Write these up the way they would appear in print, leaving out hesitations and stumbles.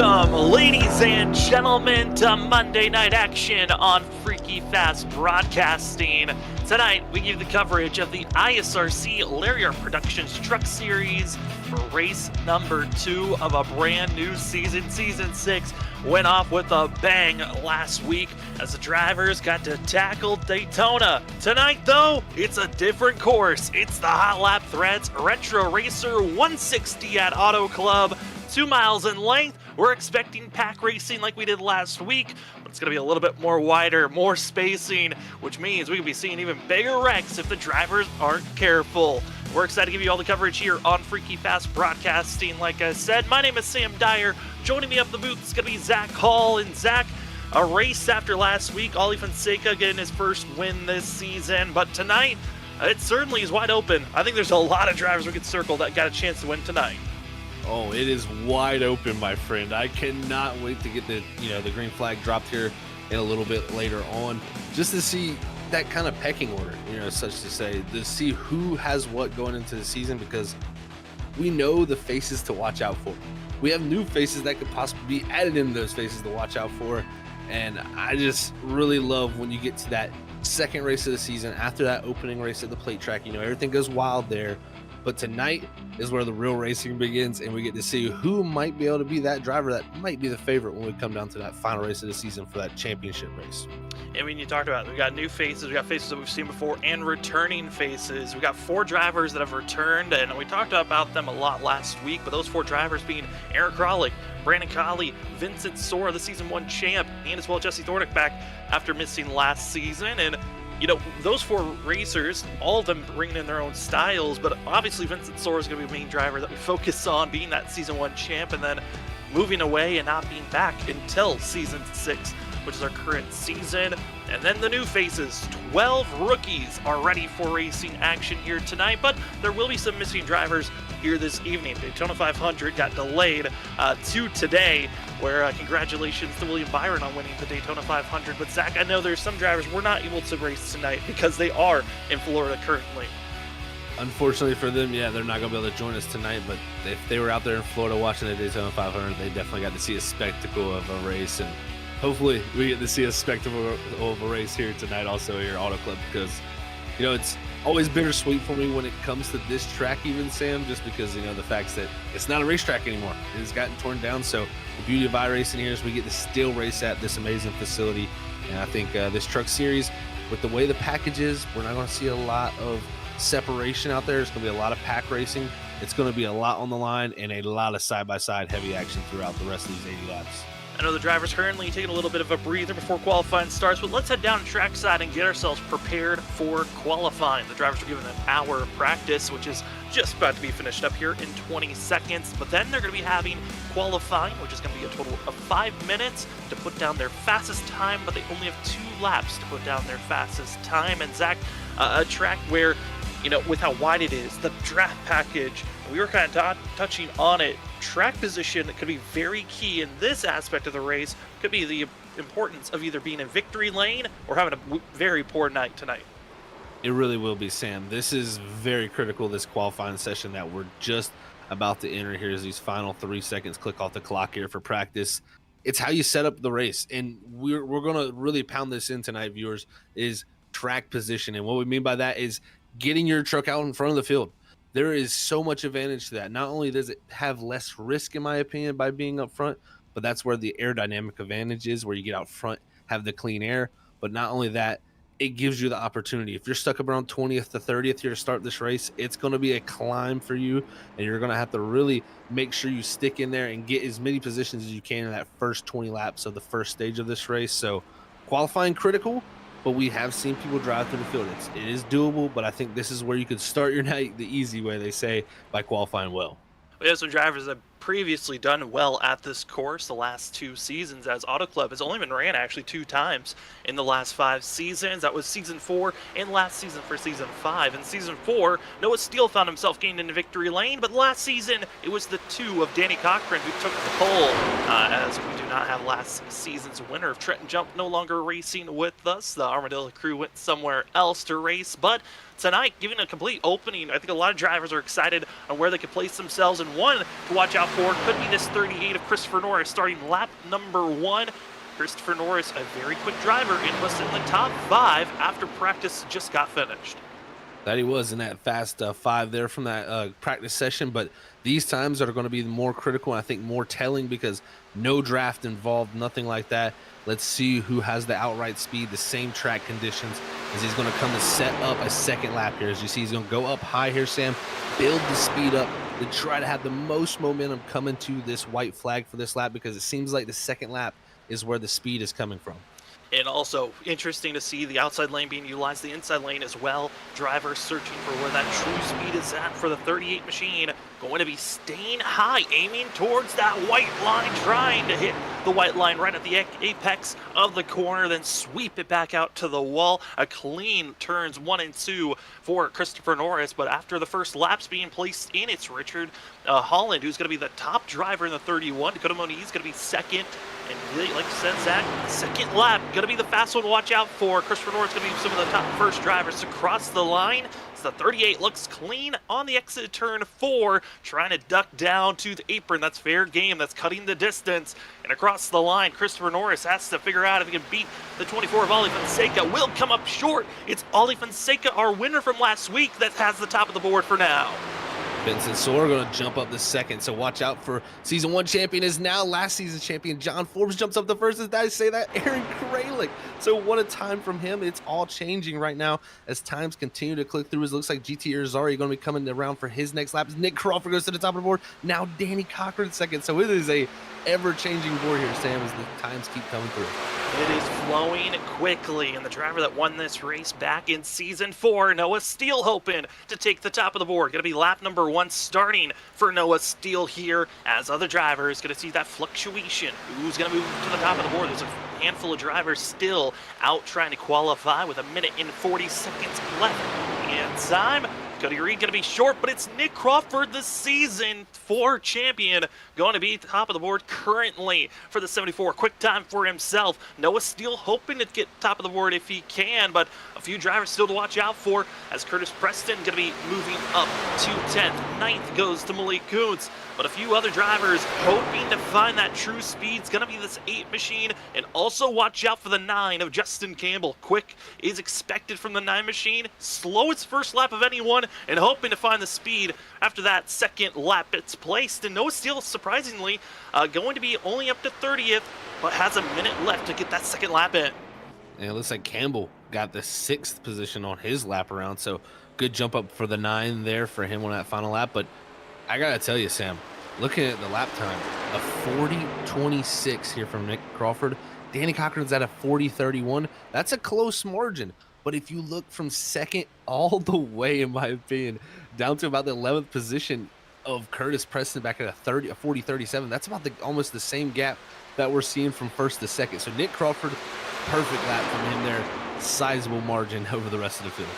Welcome, ladies and gentlemen, to Monday Night Action on Freaky Fast Broadcasting. Tonight, we give you the coverage of the ISRC Lariat Productions Truck Series for race number 2 of a brand new season. Season 6 went off with a bang last week as the drivers got to tackle Daytona. Tonight, though, it's a different course. It's the Hot Lap Threads Retro Racer 160 at Auto Club. 2 miles in length. We're expecting pack racing like we did last week, but it's going to be a little bit more wider, more spacing, which means we could be seeing even bigger wrecks if the drivers aren't careful. We're excited to give you all the coverage here on Freaky Fast Broadcasting. Like I said, my name is Sam Dyer. Joining me up the booth is going to be Zach Hall. And Zach, a race after last week, Ollie Fonseca getting his first win this season, but tonight, it certainly is wide open. I think there's a lot of drivers we could circle that got a chance to win tonight. Oh, it is wide open, my friend. I cannot wait to get the green flag dropped here in a little bit later on, just to see that kind of pecking order, such to say, to see who has what going into the season, because we know the faces to watch out for. We have new faces that could possibly be added into those faces to watch out for, and I just really love when you get to that second race of the season after that opening race at the plate track. Everything goes wild there. But tonight is where the real racing begins, and we get to see who might be able to be that driver that might be the favorite when we come down to that final race of the season for that championship race. I mean, you talked about it. We got new faces, we got faces that we've seen before, and returning faces. We got 4 drivers that have returned, and we talked about them a lot last week, but those 4 drivers being Eric Crawley, Brandon Colley, Vincent Sora, the Season 1 champ, and as well Jesse Thornick back after missing last season. And those 4 racers, all of them bringing in their own styles, but obviously Vincent Sora is going to be the main driver that we focus on, being that Season 1 champ, and then moving away and not being back until Season 6, which is our current season. And then the new faces, 12 rookies are ready for racing action here tonight, but there will be some missing drivers here this evening. Daytona 500 got delayed to today, where congratulations to William Byron on winning the Daytona 500. But Zach, I know there's some drivers we're not able to race tonight because they are in Florida currently. Unfortunately for them, yeah, they're not going to be able to join us tonight, but if they were out there in Florida watching the Daytona 500, they definitely got to see a spectacle of a race, and hopefully we get to see a spectacle of a race here tonight also here at Auto Club, because it's always bittersweet for me when it comes to this track, even, Sam, just because the fact that it's not a racetrack anymore. It has gotten torn down, so the beauty of iRacing here is we get to still race at this amazing facility. And I think this truck series, with the way the package is, we're not going to see a lot of separation out there. It's going to be a lot of pack racing. It's going to be a lot on the line and a lot of side-by-side heavy action throughout the rest of these 80 laps. I know the drivers currently taking a little bit of a breather before qualifying starts, but let's head down to trackside and get ourselves prepared for qualifying. The drivers are given an hour of practice, which is just about to be finished up here in 20 seconds, but then they're going to be having qualifying, which is going to be a total of 5 minutes to put down their fastest time, but they only have 2 laps to put down their fastest time. And Zach, a track where, with how wide it is, the draft package, we were kind of touching on it. Track position could be very key in this aspect of the race. Could be the importance of either being in victory lane or having a very poor night tonight. It really will be, Sam. This is very critical, this qualifying session that we're just about to enter here, as these final 3 seconds click off the clock here for practice. It's how you set up the race, and we're going to really pound this in tonight, viewers, is track position. And what we mean by that is getting your truck out in front of the field. There is so much advantage to that. Not only does it have less risk, in my opinion, by being up front, but that's where the aerodynamic advantage is, where you get out front, have the clean air. But not only that, it gives you the opportunity. If you're stuck around 20th to 30th here to start this race, it's going to be a climb for you, and you're going to have to really make sure you stick in there and get as many positions as you can in that first 20 laps of the first stage of this race. So qualifying critical, but we have seen people drive through the field. It is doable, but I think this is where you could start your night the easy way, they say, by qualifying well. We have some drivers that previously done well at this course the last 2 seasons, as Auto Club has only been ran actually 2 times in the last 5 seasons. That was Season 4 and last season for Season 5. In Season 4, Noah Steele found himself getting into victory lane, but last season it was the 2 of Danny Cochran who took the pole, as we do not have last season's winner of Trenton Jump no longer racing with us. The Armadillo crew went somewhere else to race, but tonight, giving a complete opening. I think a lot of drivers are excited on where they could place themselves, and one to watch out for could be this 38 of Christopher Norris starting lap number 1. Christopher Norris, a very quick driver, and was in the top 5 after practice just got finished. That he was in that fast 5 there from that practice session, but these times are going to be more critical and I think more telling because no draft involved, nothing like that. Let's see who has the outright speed, the same track conditions, as he's going to come to set up a second lap here. As you see, he's going to go up high here, Sam, build the speed up to try to have the most momentum coming to this white flag for this lap, because it seems like the second lap is where the speed is coming from. And also interesting to see the outside lane being utilized, the inside lane as well. Drivers searching for where that true speed is at for the 38 machine. Going to be staying high, aiming towards that white line, trying to hit the white line right at the apex of the corner, then sweep it back out to the wall. A clean turns 1 and 2 for Christopher Norris, but after the first laps being placed in, it's Richard Holland, who's going to be the top driver in the 31. Dakota Moniz is going to be second. And really, like you said, Zach, second lap, going to be the fast one to watch out for. Christopher Norris going to be some of the top first drivers to cross the line. So the 38 looks clean on the exit of turn 4, trying to duck down to the apron. That's fair game. That's cutting the distance. And across the line, Christopher Norris has to figure out if he can beat the 24 of Ollie Fonseca. Will come up short. It's Ollie Fonseca, our winner from last week, that has the top of the board for now. Vincent Soar going to jump up the second, so watch out for season 1 champion is now last season champion. John Forbes jumps up the first. Did I say that? Aaron Kralik. So what a time from him. It's all changing right now as times continue to click through. It looks like GT Irzari going to be coming around for his next lap. Nick Crawford goes to the top of the board. Now Danny Cochran second. So it is a ever-changing board here, Sam, as the times keep coming through. It is flowing quickly, and the driver that won this race back in Season 4, Noah Steele, hoping to take the top of the board. Going to be lap number 1 starting for Noah Steele here, as other drivers going to see that fluctuation. Who's going to move to the top of the board? There's a handful of drivers still out trying to qualify with 1 minute and 40 seconds left in time. Cody Reed going to be short, but it's Nick Crawford, the season 4 champion, going to be top of the board currently for the 74. Quick time for himself. Noah Steele hoping to get top of the board if he can, but a few drivers still to watch out for, as Curtis Preston going to be moving up to 10th. 9th goes to Malik Kuntz, but a few other drivers hoping to find that true speed. It's going to be this 8 machine, and also watch out for the 9 of Justin Campbell. Quick is expected from the 9 machine. Slowest first lap of anyone, and hoping to find the speed after that second lap. It's placed, and Noah Steele, surprisingly, going to be only up to 30th, but has 1 minute left to get that second lap in. And it looks like Campbell got the 6th position on his lap around, so good jump up for the 9 there for him on that final lap. But I gotta tell you, Sam, looking at the lap time, a 40-26 here from Nick Crawford. Danny Cochran's at a 40-31. That's a close margin. But if you look from second all the way, in my opinion, down to about the 11th position of Curtis Preston back at a 40-37, that's about almost the same gap that we're seeing from first to second. So Nick Crawford, perfect lap from him there. Sizable margin over the rest of the field.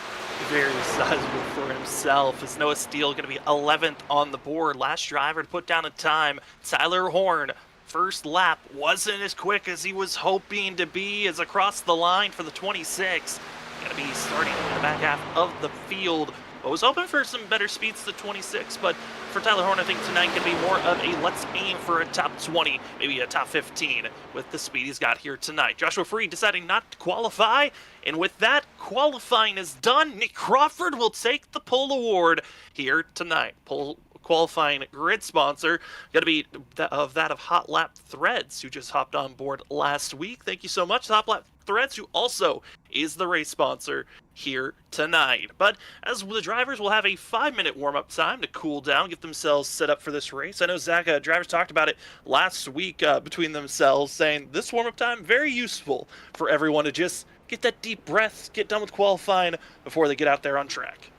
Very sizable for himself, as Noah Steele going to be 11th on the board. Last driver to put down a time, Tyler Horn. First lap wasn't as quick as he was hoping to be, as across the line for the 26. Going to be starting in the back half of the field. I was hoping for some better speeds to 26, but for Tyler Horn, I think tonight can be more of a let's aim for a top 20, maybe a top 15 with the speed he's got here tonight. Joshua Freed deciding not to qualify, and with that, qualifying is done. Nick Crawford will take the pole award here tonight. Pole qualifying grid sponsor going to be that of Hot Lap Threads, who just hopped on board last week. Thank you so much, Hot Lap Threads, who also is the race sponsor here tonight. But as the drivers will have a 5-minute warm-up time to cool down, get themselves set up for this race. I know, Zach, drivers talked about it last week between themselves, saying this warm-up time very useful for everyone to just get that deep breath, get done with qualifying before they get out there on track.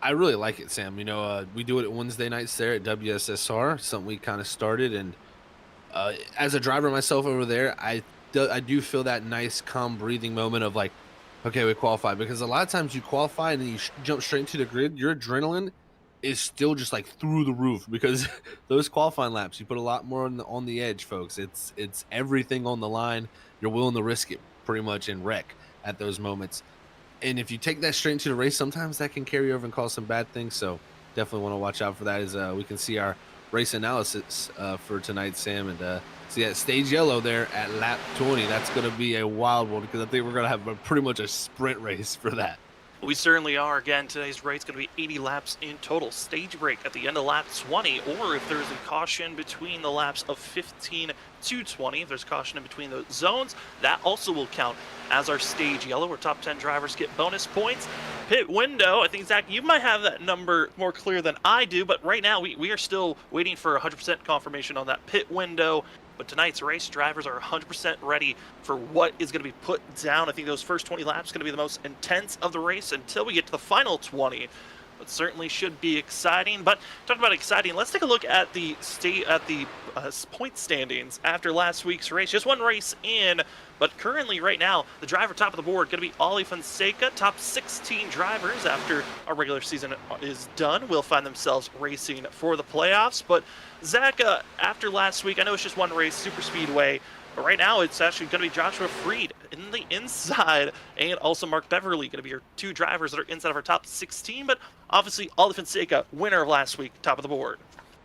I really like it, Sam. You know, we do it at Wednesday nights there at WSSR, something we kind of started. And as a driver myself over there, I do feel that nice, calm breathing moment of like, okay, we qualified. Because a lot of times you qualify and then you jump straight into the grid, your adrenaline is still just like through the roof, because those qualifying laps, you put a lot more on the edge, folks. It's everything on the line. You're willing to risk it pretty much and wreck at those moments. And if you take that straight into the race, sometimes that can carry over and cause some bad things. So definitely want to watch out for that as we can see our race analysis for tonight, Sam. And see that stage yellow there at lap 20. That's going to be a wild one because I think we're going to have pretty much a sprint race for that. We certainly are. Again, today's race is going to be 80 laps in total. Stage break at the end of lap 20, or if there's a caution between the laps of 15 to 20, if there's caution in between those zones, that also will count as our stage yellow, where top 10 drivers get bonus points. Pit window, I think, Zach, you might have that number more clear than I do, but right now we are still waiting for 100% confirmation on that pit window. But tonight's race, drivers are 100% ready for what is going to be put down. I think those first 20 laps are going to be the most intense of the race until we get to the final 20. But certainly should be exciting. But talking about exciting, let's take a look at the point standings after last week's race. Just one race in, but currently right now, the driver top of the board going to be Ollie Fonseca. Top 16 drivers after our regular season is done will find themselves racing for the playoffs. But Zach, after last week, I know it's just one race, Super Speedway, but right now it's actually going to be Joshua Freed in the inside and also Mark Beverly going to be your two drivers that are inside of our top 16. But obviously, Ollie Fonseca, winner of last week, top of the board.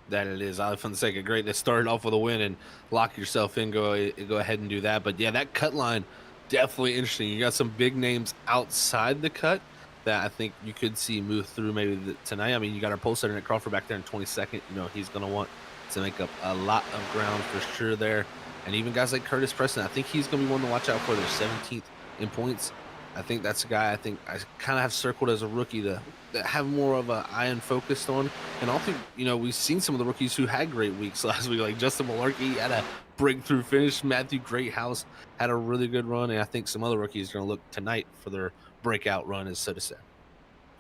That it is. Ollie Fonseca, great to start off with a win and lock yourself in. Go ahead and do that. But yeah, that cut line, definitely interesting. You got some big names outside the cut that I think you could see move through maybe tonight. I mean, you got our pole setter Nick Crawford back there in 22nd. You know, he's going to want to make up a lot of ground for sure there. And even guys like Curtis Preston, I think he's going to be one to watch out for. They're 17th in points. I think that's a guy I think I kind of have circled as a rookie to have more of an eye and focused on. And also, you know, we've seen some of the rookies who had great weeks last week, like Justin Malarkey had a breakthrough finish. Matthew Greathouse had a really good run. And I think some other rookies are going to look tonight for their breakout run, as so to say.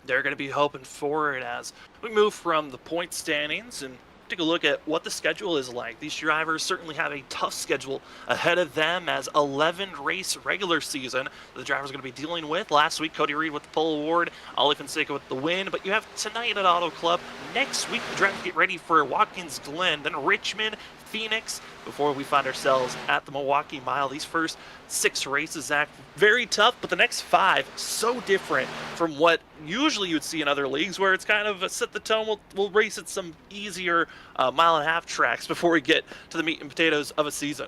They're going to be hoping for it as we move from the point standings and take a look at what the schedule is like. These drivers certainly have a tough schedule ahead of them as 11 race regular season the drivers are going to be dealing with. Last week, Cody Reed with the pole award, Ollie Fonseca with the win, but you have tonight at Auto Club. Next week, the drivers get ready for Watkins Glen, then Richmond, Phoenix, before we find ourselves at the Milwaukee Mile. These first 6 races, Zach, very tough, but the next 5, so different from what usually you would see in other leagues, where it's kind of set the tone. We'll race at some easier mile-and-a-half tracks before we get to the meat and potatoes of a season.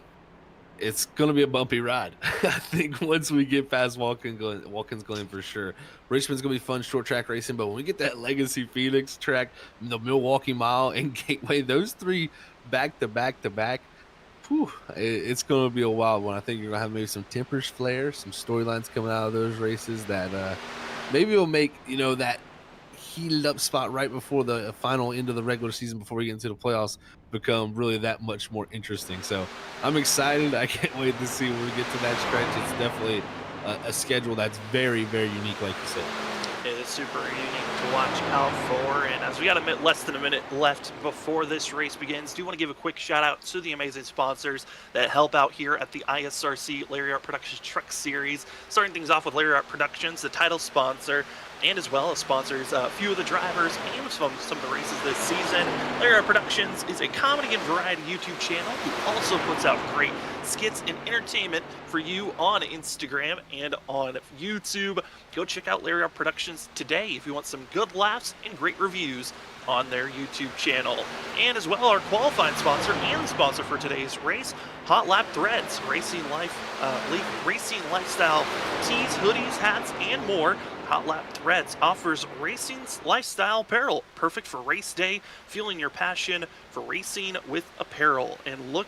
It's going to be a bumpy ride. I think once we get past Watkins Glen for sure. Richmond's going to be fun short track racing, but when we get that Legacy Phoenix track, the Milwaukee Mile, and Gateway, those 3 back to back to back, it's going to be a wild one. I think you're going to have maybe some tempers flare, some storylines coming out of those races that maybe will make, you know, that heated up spot right before the final end of the regular season before we get into the playoffs become really that much more interesting. So I'm excited. I can't wait to see when we get to that stretch. It's definitely a schedule that's very, very unique, like you said. It is super unique to watch out for, and as we got less than a minute left before this race begins, do want to give a quick shout out to the amazing sponsors that help out here at the ISRC Lariat Productions Truck Series. Starting things off with Lariat Productions, the title sponsor, and as well as sponsors a few of the drivers and some of the races this season. Lariat Productions is a comedy and variety YouTube channel who also puts out great skits and entertainment for you on Instagram and on YouTube. Go check out Lariat Productions today if you want some good laughs and great reviews on their YouTube channel. And as well, our qualifying sponsor and sponsor for today's race, Hot Lap Threads, racing lifestyle tees, hoodies, hats, and more. Hot Lap Threads offers racing lifestyle apparel, perfect for race day, fueling your passion for racing with apparel. And look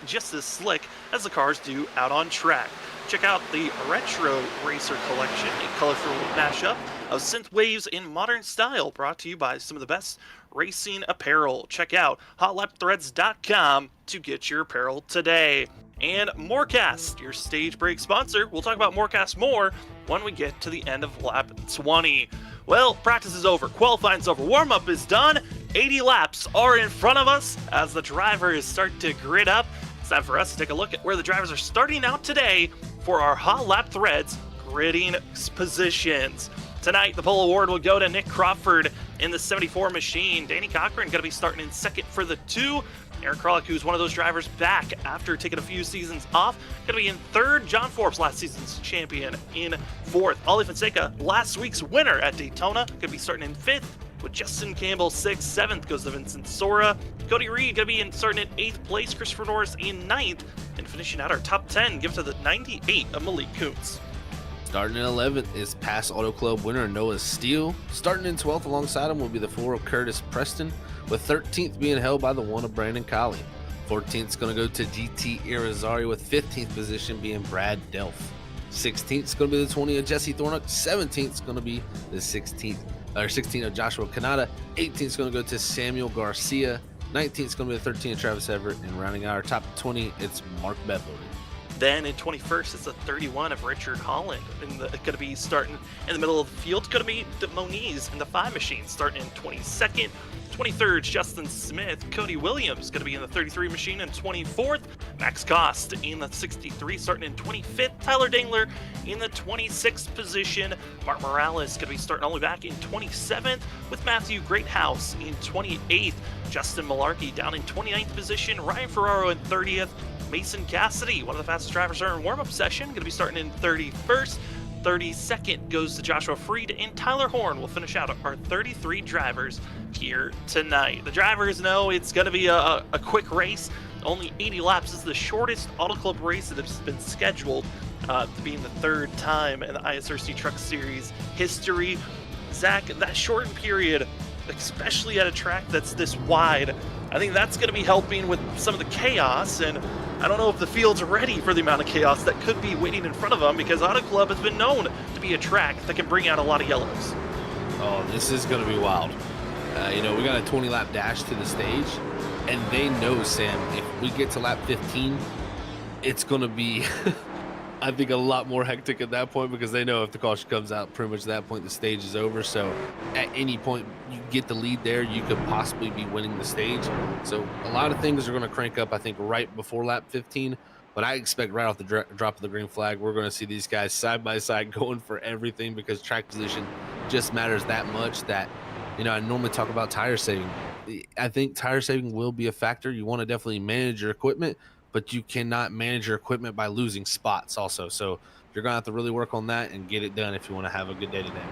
just as slick as the cars do out on track. Check out the Retro Racer Collection, a colorful mashup of synth waves in modern style, brought to you by some of the best racing apparel. Check out hotlapthreads.com to get your apparel today. And Morecast, your stage break sponsor. We'll talk about Morecast more when we get to the end of lap 20. Well, practice is over, qualifying's over, warm-up is done, 80 laps are in front of us as the drivers start to grid up. It's time for us to take a look at where the drivers are starting out today for our Hot Lap Threads gridding positions. Tonight, the pole award will go to Nick Crawford in the 74 machine. Danny Cochran going to be starting in second for the 2. Aaron Kralik, who's one of those drivers, back after taking a few seasons off, going to be in 3rd. John Forbes, last season's champion, in 4th. Ollie Fonseca, last week's winner at Daytona, going to be starting in 5th. With Justin Campbell 6th, 7th goes to Vincent Sora. Cody Reed going to be starting in 8th place. Christopher Norris in 9th. And finishing out our top 10, give to the 98 of Malik Kuntz. Starting in 11th is Pass Auto Club winner Noah Steele. Starting in 12th alongside him will be the 4 of Curtis Preston, with 13th being held by the 1 of Brandon Colley. 14th is going to go to GT Irizarry, with 15th position being Brad Delph. 16th is going to be the 20 of Jesse Thornock. 17th is going to be the 16th of Joshua Kanata. 18th is going to go to Samuel Garcia. 19th is going to be the 13 of Travis Everett. And rounding out our top 20, it's Mark Beverly. Then in 21st, it's the 31 of Richard Holland. Going to be starting in the middle of the field. It's going to be the Moniz in the 5 machine starting in 22nd. 23rd, Justin Smith. Cody Williams going to be in the 33 machine in 24th. Max Cost in the 63 starting in 25th. Tyler Dangler in the 26th position. Mark Morales going to be starting only back in 27th, with Matthew Greathouse in 28th. Justin Malarkey down in 29th position. Ryan Ferraro in 30th. Mason Cassidy, one of the fastest drivers during warm-up session, going to be starting in 31st. 32nd goes to Joshua Freed, and Tyler Horn will finish out our 33 drivers here tonight. The drivers know it's going to be a quick race. Only 80 laps is the shortest Auto Club race that has been scheduled, being the 3rd time in the ISRC Truck Series history. Zach, that shortened period, especially at a track that's this wide, I think that's going to be helping with some of the chaos, and I don't know if the field's ready for the amount of chaos that could be waiting in front of them, because Auto Club has been known to be a track that can bring out a lot of yellows. Oh, this is going to be wild. We got a 20-lap dash to the stage, and they know, Sam, if we get to lap 15, it's going to be, I think, a lot more hectic at that point, because they know if the caution comes out, pretty much at that point, the stage is over. So at any point you get the lead there, you could possibly be winning the stage. So a lot of things are going to crank up, I think, right before lap 15. But I expect right off the drop of the green flag, we're going to see these guys side by side going for everything, because track position just matters that much. That, I normally talk about tire saving. I think tire saving will be a factor. You want to definitely manage your equipment, but you cannot manage your equipment by losing spots also. So you're going to have to really work on that and get it done if you want to have a good day today.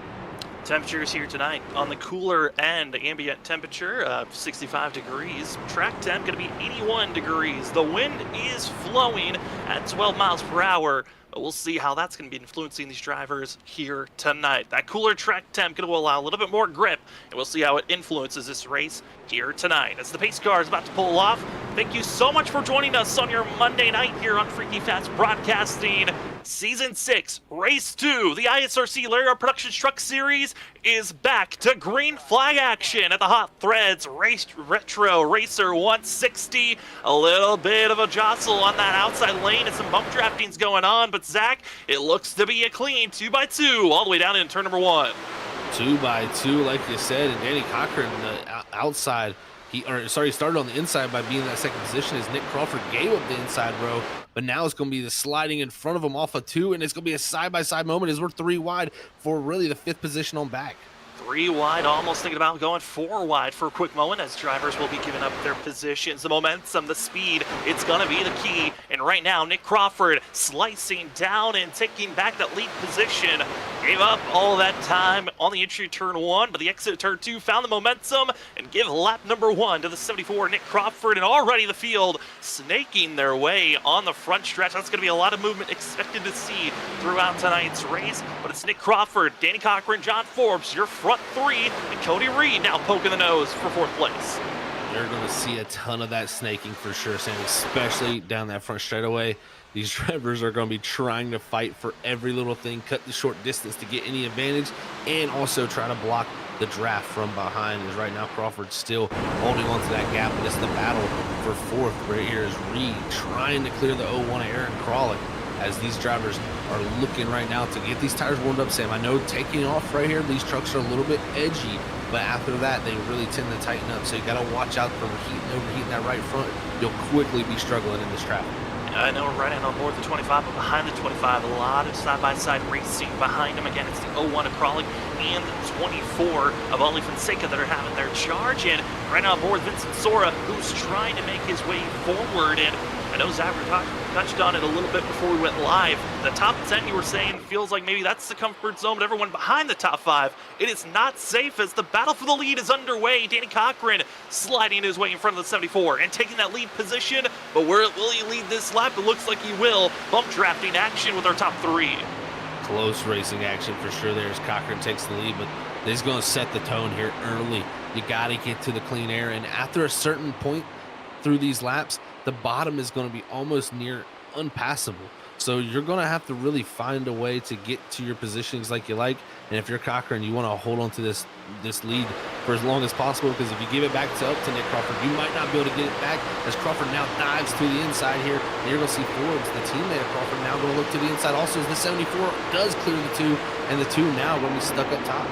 Temperatures here tonight on the cooler end, ambient temperature 65 degrees. Track temp going to be 81 degrees. The wind is flowing at 12 miles per hour. But we'll see how that's going to be influencing these drivers here tonight. That cooler track temp going to allow a little bit more grip, and we'll see how it influences this race here tonight. As the pace car is about to pull off, thank you so much for joining us on your Monday night here on Freaky Fast Broadcasting. Season 6, Race 2, the ISRC Lariat Productions Truck Series is back to green flag action at the Hot Threads Retro Racer 160. A little bit of a jostle on that outside lane and some bump drafting's going on, but Zach, it looks to be a clean 2x2 all the way down in turn number 1. 2x2, like you said, and Danny Cochran, the outside, he started on the inside by being in that second position as Nick Crawford gave up the inside row, but now it's going to be the sliding in front of him off of 2, and it's going to be a side-by-side moment as we're 3 wide for really the 5th position on back. 3 wide, almost thinking about going 4 wide for a quick moment as drivers will be giving up their positions. The momentum, the speed, it's going to be the key. And right now, Nick Crawford slicing down and taking back that lead position. Gave up all that time on the entry turn 1, but the exit turn 2 found the momentum and give lap number 1 to the 74, Nick Crawford. And already the field snaking their way on the front stretch. That's going to be a lot of movement expected to see throughout tonight's race. But it's Nick Crawford, Danny Cochran, John Forbes, your front 3, and Cody Reed now poking the nose for 4th place. You're going to see a ton of that snaking for sure, Sam, especially down that front straightaway. These drivers are going to be trying to fight for every little thing, cut the short distance to get any advantage, and also try to block the draft from behind. As right now, Crawford's still holding on to that gap, but it's the battle for 4th. Right here is Reed trying to clear the 0-1 of Aaron Kralik, as these drivers are looking right now to get these tires warmed up, Sam. I know taking off right here, these trucks are a little bit edgy, but after that, they really tend to tighten up. So you got to watch out for overheating that right front. You'll quickly be struggling in this traffic. I know we're right on board the 25, but behind the 25, a lot of side-by-side racing behind him. Again, it's the 01 of Crawley and the 24 of Ali Fonseca that are having their charge. And right on board, Vincent Sora, who's trying to make his way forward. And I know Zach touched on it a little bit before we went live. The top 10, you were saying, feels like maybe that's the comfort zone, but everyone behind the top 5, it is not safe as the battle for the lead is underway. Danny Cochran sliding his way in front of the 74 and taking that lead position, but will he lead this lap? It looks like he will. Bump drafting action with our top 3. Close racing action for sure there as Cochran takes the lead, but he's going to set the tone here early. You got to get to the clean air, and after a certain point through these laps, the bottom is going to be almost near unpassable. So you're going to have to really find a way to get to your positions like you like. And if you're Cochran, you want to hold on to this lead for as long as possible, because if you give it back to Nick Crawford, you might not be able to get it back as Crawford now dives to the inside here. And you're going to see Forbes, the teammate of Crawford, now going to look to the inside also as the 74 does clear the 2, and the 2 now going to be stuck up top.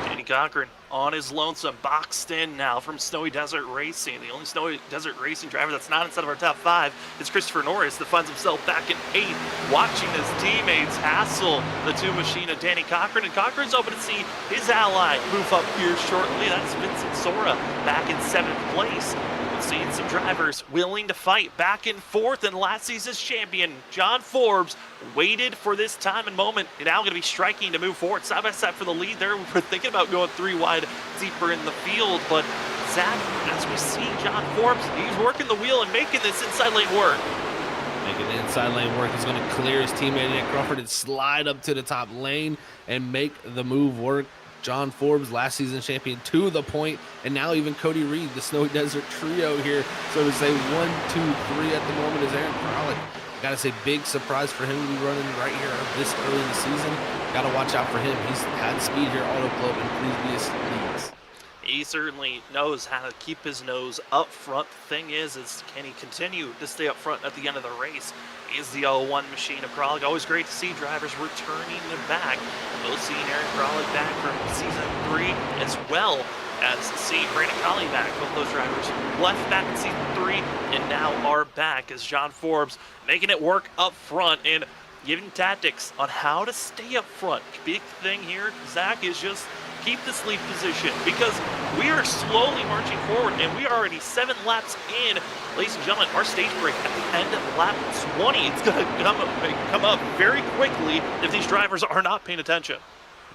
Danny Cochran on his lonesome, boxed in now from Snowy Desert Racing. The only Snowy Desert Racing driver that's not inside of our top 5 is Christopher Norris, that finds himself back in 8th, watching his teammates hassle the 2 machine of Danny Cochran. And Cochran's hoping to see his ally move up here shortly. That's Vincent Sora back in 7th place. Seeing some drivers willing to fight back in 4th, and last season's champion John Forbes waited for this time and moment, and now going to be striking to move forward side by side for the lead there. We're thinking about going 3 wide deeper in the field, but Zach, as we see John Forbes, he's working the wheel and making this inside lane work. Making the inside lane work. He's going to clear his teammate Nick Crawford and slide up to the top lane and make the move work. John Forbes, last season champion, to the point, and now even Cody Reed, the Snowy Desert trio here, so to say 1, 2, 3 at the moment is Aaron Kralik. Got to say, big surprise for him to be running right here this early in the season. Got to watch out for him. He's had speed here, Auto Club, in previous leagues. He certainly knows how to keep his nose up front. The thing is can he continue to stay up front at the end of the race? Is the 01 machine of Kralik. Always great to see drivers returning back. Both seeing Aaron Kralik back from season 3, as well as see Brandon Colley back. Both those drivers left back in season 3 and now are back as John Forbes making it work up front and giving tactics on how to stay up front. Big thing here, Zach, is just keep this lead position, because we are slowly marching forward and we are already 7 laps in. Ladies and gentlemen, our stage break at the end of lap 20, it's going to come up very quickly if these drivers are not paying attention.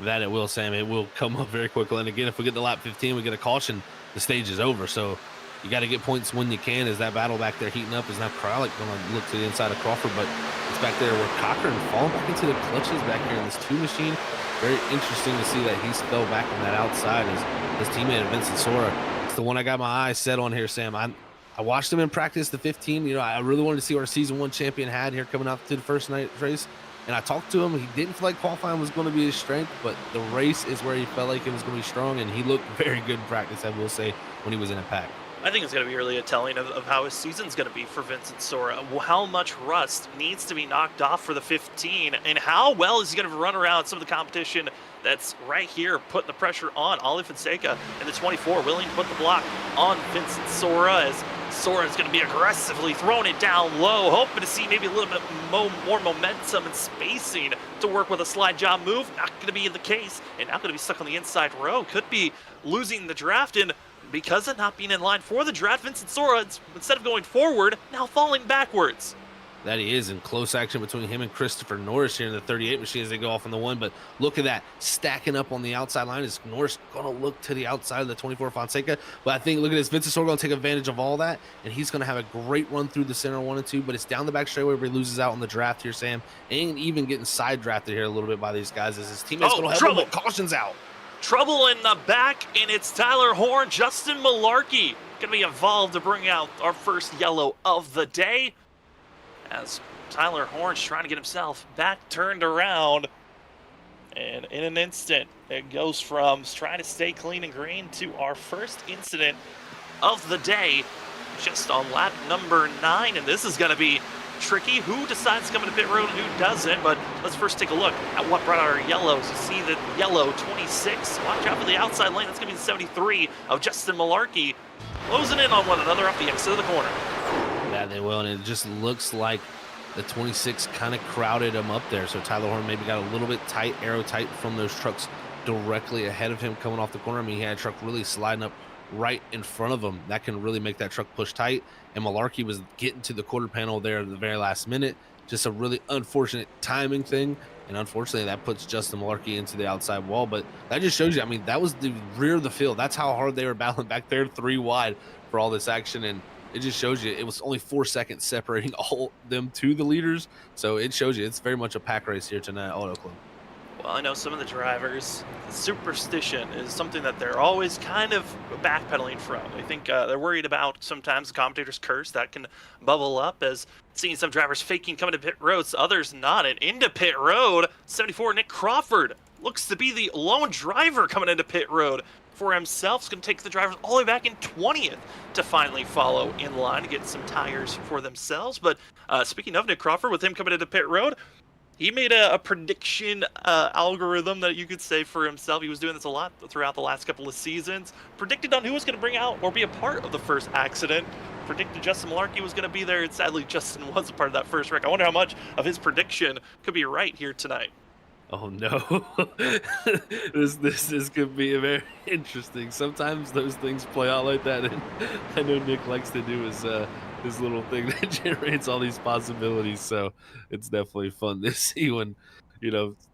That it will, Sam. It will come up very quickly. And again, if we get to lap 15, we get a caution, the stage is over. So you got to get points when you can. As that battle back there heating up, is now Kralik going to look to the inside of Crawford, but it's back there where Cochran falling back into the clutches back here in this 2 machine. Very interesting to see that he's fell back on that outside as his teammate Vincent Sora. It's the one I got my eyes set on here, Sam. I watched him in practice, the 15. You know, I really wanted to see what our season 1 champion had here coming out to the first night race. And I talked to him. He didn't feel like qualifying was going to be his strength, but the race is where he felt like it was going to be strong, and he looked very good in practice, I will say, when he was in a pack. I think it's going to be really a telling of how his season's going to be for Vincent Sora. How much rust needs to be knocked off for the 15, and how well is he going to run around some of the competition that's right here, putting the pressure on Ali Fonseca and the 24, willing to put the block on Vincent Sora, as Sora is going to be aggressively throwing it down low, hoping to see maybe a little bit more momentum and spacing to work with a slide job move. Not going to be the case, and now going to be stuck on the inside row. Could be losing the draft, and because of not being in line for the draft, Vincent Sora, instead of going forward, now falling backwards. That he is in close action between him and Christopher Norris here in the 38 machine as they go off on the 1. But look at that, stacking up on the outside line. Is Norris going to look to the outside of the 24 Fonseca? But I think, look at this, Vincent Sora going to take advantage of all that, and he's going to have a great run through the center 1 and 2. But it's down the back straightaway where he loses out on the draft here, Sam, and even getting side drafted here a little bit by these guys as his teammates going to help him, but caution's out. Trouble in the back, and it's Tyler Horn, Justin Malarkey going to be involved to bring out our first yellow of the day, as Tyler Horn's trying to get himself back turned around. And in an instant, it goes from trying to stay clean and green to our first incident of the day, just on lap number 9. And this is going to be tricky. Who decides to come into pit road and who doesn't? But let's first take a look at what brought out our yellows. You see the yellow 26. Watch out for the outside lane. That's going to be the 73 of Justin Malarkey, closing in on one another up the exit of the corner. Yeah, they will, and it just looks like the 26 kind of crowded him up there. So Tyler Horn maybe got a little bit tight, arrow tight from those trucks directly ahead of him coming off the corner. I mean, he had a truck really sliding up right in front of him. That can really make that truck push tight. And Malarkey was getting to the quarter panel there at the very last minute. Just a really unfortunate timing thing. And unfortunately, that puts Justin Malarkey into the outside wall. But that just shows you, I mean, that was the rear of the field. That's how hard they were battling back there, 3 wide for all this action. And it just shows you it was only 4 seconds separating all them to the leaders. So it shows you it's very much a pack race here tonight at Auto Club. Well, I know some of the drivers, superstition is something that they're always kind of backpedaling from. I think they're worried about sometimes the commentator's curse that can bubble up as seeing some drivers faking coming to pit roads, others not. And into pit road, 74 Nick Crawford looks to be the lone driver coming into pit road for himself. He's going to take the drivers all the way back in 20th to finally follow in line to get some tires for themselves. But speaking of Nick Crawford, with him coming into pit road, he made a prediction algorithm that you could say for himself. He was doing this a lot throughout the last couple of seasons. Predicted on who was going to bring out or be a part of the first accident. Predicted Justin Malarkey was going to be there, and sadly Justin was a part of that first wreck. I wonder how much of his prediction could be right here tonight. Oh no, this could be very interesting. Sometimes those things play out like that, and I know Nick likes to do his little thing that generates all these possibilities. So it's definitely fun to see when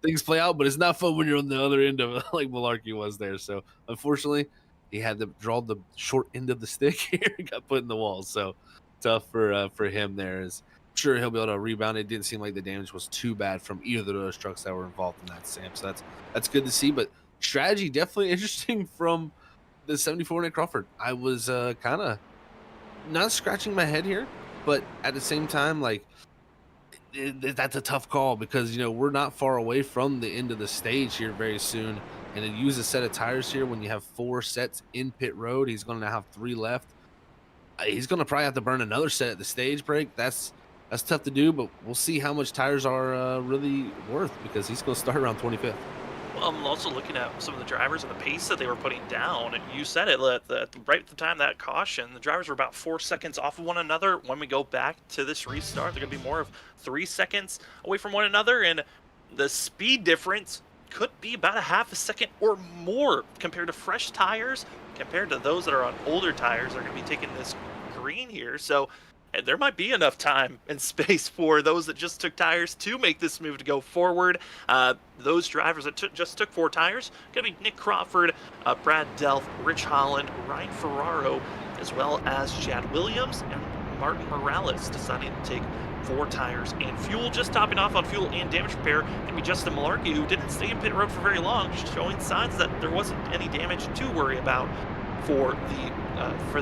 things play out, but it's not fun when you're on the other end of it, like Malarkey was there. So unfortunately, he had to draw the short end of the stick here, got put in the wall. So tough for him there. Is sure he'll be able to rebound. It didn't seem like the damage was too bad from either of those trucks that were involved in that, Sam. So that's good to see. But strategy definitely interesting from the 74 Nick Crawford. I was kind of not scratching my head here, but at the same time, like that's a tough call because we're not far away from the end of the stage here very soon. And to use a set of tires here when you have 4 sets in pit road, he's going to have 3 left. He's going to probably have to burn another set at the stage break. That's tough to do, but we'll see how much tires are really worth because he's going to start around 25th. Well, I'm also looking at some of the drivers and the pace that they were putting down. You said it, right at the time that caution, the drivers were about 4 seconds off of one another. When we go back to this restart, they're going to be more of 3 seconds away from one another, and the speed difference could be about a half a second or more compared to fresh tires, compared to those that are on older tires. They're going to be taking this green here, so there might be enough time and space for those that just took tires to make this move to go forward. Those drivers that just took 4 tires, going to be Nick Crawford, Brad Delph, Rich Holland, Ryan Ferraro, as well as Chad Williams and Martin Morales deciding to take 4 tires and fuel. Just topping off on fuel and damage repair going to be Justin Malarkey, who didn't stay in pit road for very long, showing signs that there wasn't any damage to worry about for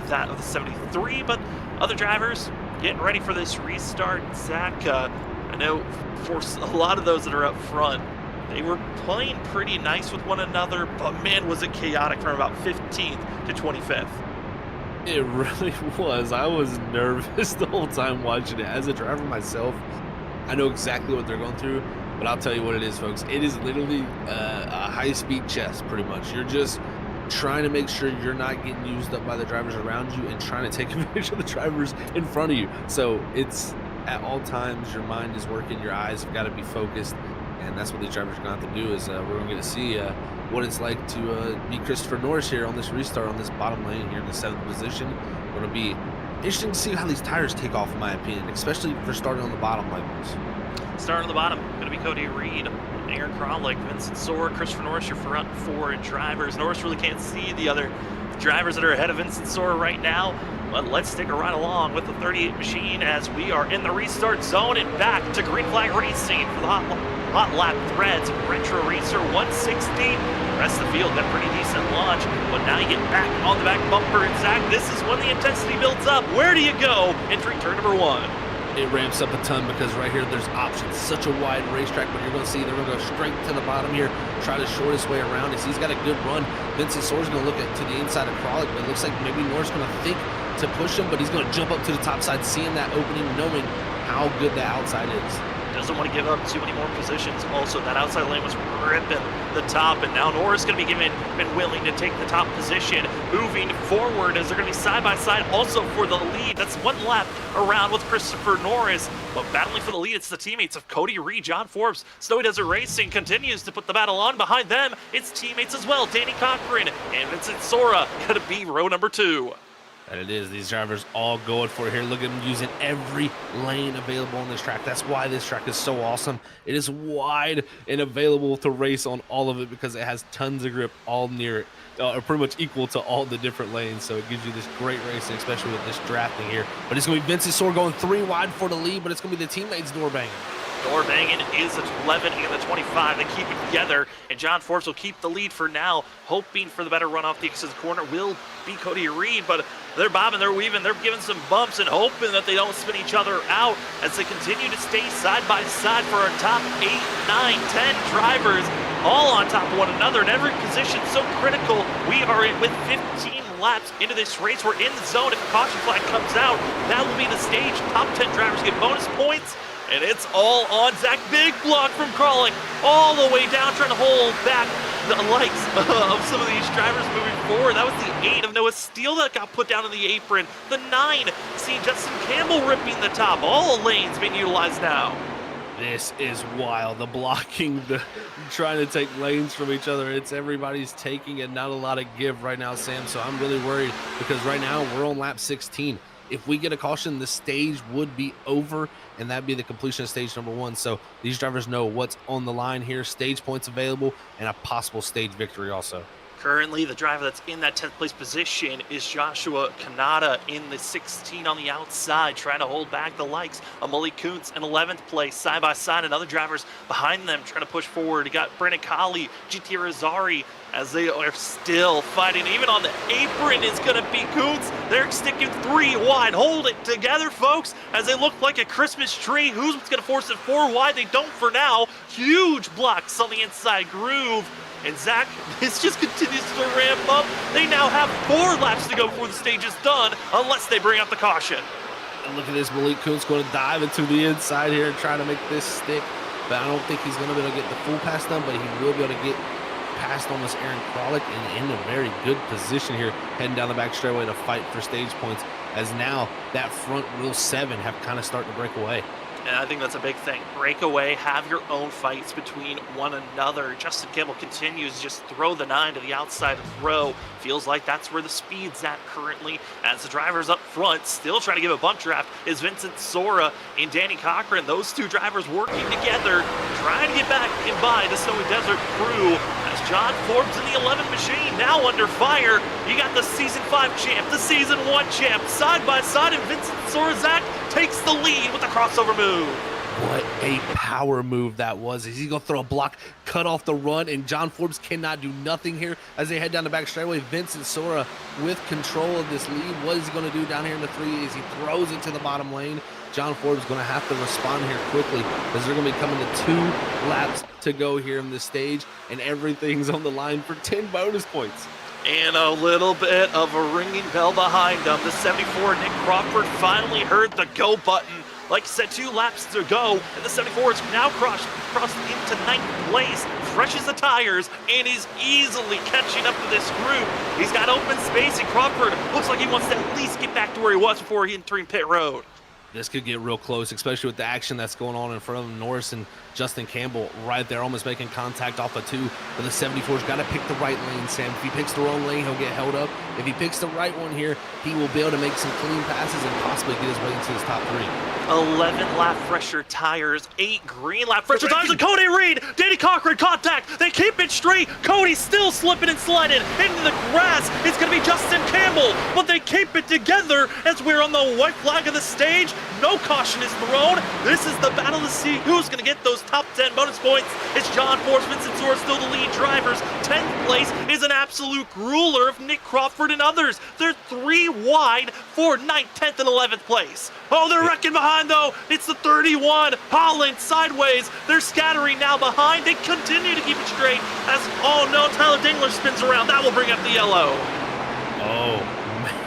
that of the 73. But other drivers getting ready for this restart. Zach, I know for a lot of those that are up front, they were playing pretty nice with one another, but man, was it chaotic from about 15th to 25th. It really was. I was nervous the whole time watching it. As a driver myself, I know exactly what they're going through, but I'll tell you what it is, folks. It is literally a high-speed chess, pretty much. You're just trying to make sure you're not getting used up by the drivers around you and trying to take advantage of the drivers in front of you. So it's at all times your mind is working, your eyes have got to be focused, and that's what these drivers are going to have to do. Is we're going to get to see what it's like to be Christopher Norris here on this restart on this bottom lane here in the 7th position. Going to be interesting to see how these tires take off, in my opinion, especially for starting on the bottom like this. Starting on the bottom, going to be Cody Reed, Aaron Kralik, Vincent Soar, Christopher Norris, your front 4 drivers. Norris really can't see the other drivers that are ahead of Vincent Soar right now, but let's take a ride along with the 38 machine as we are in the restart zone and back to Green Flag Racing for the Hot Lap Threads Retro Racer 160. The rest of the field got a pretty decent launch, but now you get back on the back bumper, and Zach, this is when the intensity builds up. Where do you go entering turn number 1? It ramps up a ton because right here there's options. Such a wide racetrack, but you're going to see they're going to go straight to the bottom here, try to short his way around as he's got a good run. Vincent Soar's going to look to the inside of Kralik, but it looks like maybe Norris going to think to push him, but he's going to jump up to the top side, seeing that opening, knowing how good the outside is. doesn't want to give up too many more positions. Also, that outside lane was ripping the top, and now Norris going to be been willing to take the top position, moving forward as they're going to be side by side also for the lead. That's one lap around with Christopher Norris, but battling for the lead, it's the teammates of Cody Reed, John Forbes. Snowy Desert Racing continues to put the battle on. Behind them, it's teammates as well, Danny Cochran and Vincent Sora, going to be row number 2. And it is. These drivers all going for it here. Look at them using every lane available on this track. That's why this track is so awesome. It is wide and available to race on all of it because it has tons of grip all near it, or pretty much equal to all the different lanes. So it gives you this great racing, especially with this drafting here. But it's going to be Vincent Sore going 3 wide for the lead, but it's going to be the teammates door banging. Door banging is the 11 and the 25. They keep it together, and John Forbes will keep the lead for now, hoping for the better run off the exit of the corner will be Cody Reed, but they're bobbing, they're weaving, they're giving some bumps and hoping that they don't spin each other out as they continue to stay side by side for our top 8, 9, 10 drivers, all on top of one another in every position. So critical. We are in with 15 laps into this race. We're in the zone. If a caution flag comes out, that will be the stage. Top 10 drivers get bonus points. And it's all on Zach. Big block from Crawling all the way down, trying to hold back the likes of some of these drivers moving forward. That was the 8 of Noah Steele that got put down in the apron. The 9, seeing Justin Campbell ripping the top. All lanes being utilized now. This is wild. The blocking, the trying to take lanes from each other. It's everybody's taking and not a lot of give right now, Sam. So I'm really worried because right now we're on lap 16. If we get a caution, the stage would be over, and that'd be the completion of stage number 1. So these drivers know what's on the line here, stage points available, and a possible stage victory also. Currently, the driver that's in that 10th place position is Joshua Kanata in the 16 on the outside, trying to hold back the likes of Mully Kuntz in 11th place, side by side, and other drivers behind them trying to push forward. You got Brandon Colley, GT Rosari, as they are still fighting. Even on the apron is going to be Kuntz. They're sticking 3 wide. Hold it together, folks, as they look like a Christmas tree. Who's going to force it 4 wide? They don't for now. Huge blocks on the inside groove. And Zach, this just continues to ramp up. They now have 4 laps to go before the stage is done, unless they bring out the caution. And look at this, Malik Kuntz going to dive into the inside here and try to make this stick. But I don't think he's going to be able to get the full pass done, but he will be able to get past almost Aaron Kralik and in a very good position here, heading down the back straightaway to fight for stage points, as now that front wheel 7 have kind of started to break away. And I think that's a big thing. Break away, have your own fights between one another. Justin Campbell continues to just throw the 9 to the outside of the row. Feels like that's where the speed's at currently. As the drivers up front, still trying to give a bump draft, is Vincent Sora and Danny Cochran. Those 2 drivers working together, trying to get back and by the Snowy Desert crew. As John Forbes in the 11 machine, now under fire. You got the Season 5 champ, the Season 1 champ, side by side, and Vincent Sora Zach takes the lead with a crossover move. What a power move that was. He's going to throw a block, cut off the run, and John Forbes cannot do nothing here as they head down the back straightaway. Vincent Sora with control of this lead. What is he going to do down here in the 3 as he throws it to the bottom lane? John Forbes is going to have to respond here quickly because they're going to be coming to 2 laps to go here in this stage, and everything's on the line for 10 bonus points. And a little bit of a ringing bell behind them. The 74, Nick Crawford, finally heard the go button. Like I said, 2 laps to go, and the 74 is now crossed into 9th place, freshes the tires, and is easily catching up to this group. He's got open space, and Crawford looks like he wants to at least get back to where he was before he entering pit road. This could get real close, especially with the action that's going on in front of him. Norris and Justin Campbell right there, almost making contact off of 2. But the 74's got to pick the right lane, Sam. If he picks the wrong lane, he'll get held up. If he picks the right one here, he will be able to make some clean passes and possibly get his way into his top 3. 11 lap fresher tires, 8 green lap fresher tires, and Cody Reed, Danny Cochran contact. They keep it straight. Cody's still slipping and sliding into the grass. It's going to be Justin Campbell, but they keep it together as we're on the white flag of the stage. No caution is thrown. This is the battle to see who's going to get those top 10 bonus points. It's John Forbes, Vincent Sora still the lead drivers. 10th place is an absolute grueler of Nick Crawford and others. They're 3 wide for 9th, 10th, and 11th place. Oh, they're wrecking behind, though. It's the 31. Holland sideways. They're scattering now behind. They continue to keep it straight as, oh no, Tyler Dingler spins around. That will bring up the yellow. Oh,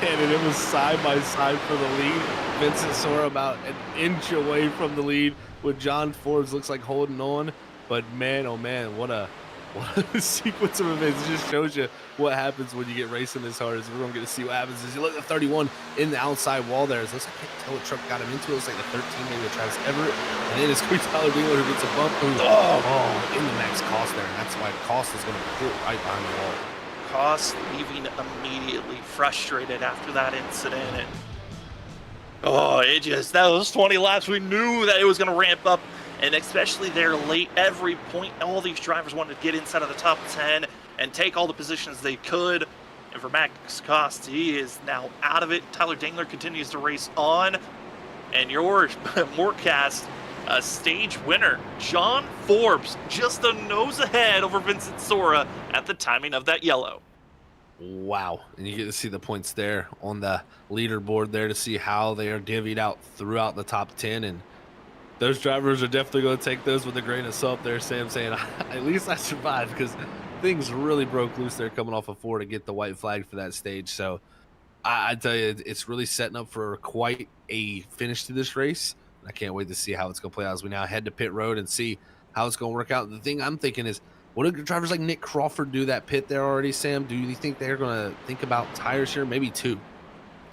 Man, and it was side by side for the lead. Vincent Sora about an inch away from the lead with John Forbes looks like holding on. But man, oh man, what a sequence of events. It just shows you what happens when you get racing this hard. As we're going to get to see what happens. As you look at 31 in the outside wall there. It looks like I can't tell what truck got him into. It looks like the 13, maybe the Travis Everett. And then it's Tyler Dingler who gets a bump. Oh, in the Max Cost there. And that's why Cost is going to pull right behind the wall. Cost leaving immediately frustrated after that incident. And that was 20 laps. We knew that it was going to ramp up, and especially there late, every point, all these drivers wanted to get inside of the top 10 and take all the positions they could. And for Max Cost, he is now out of it. Tyler Dingler continues to race on, and your Morecast stage winner, John Forbes, just a nose ahead over Vincent Sora at the timing of that yellow. Wow. And you get to see the points there on the leaderboard there to see how they are divvied out throughout the top 10. And those drivers are definitely going to take those with a grain of salt there, Sam, saying, at least I survived, because things really broke loose there coming off of 4 to get the white flag for that stage. So I tell you, it's really setting up for quite a finish to this race. I can't wait to see how it's going to play out as we now head to pit road and see how it's going to work out. The thing I'm thinking is, what do drivers like Nick Crawford do that pit there already, Sam? Do you think they're going to think about tires here? Maybe 2.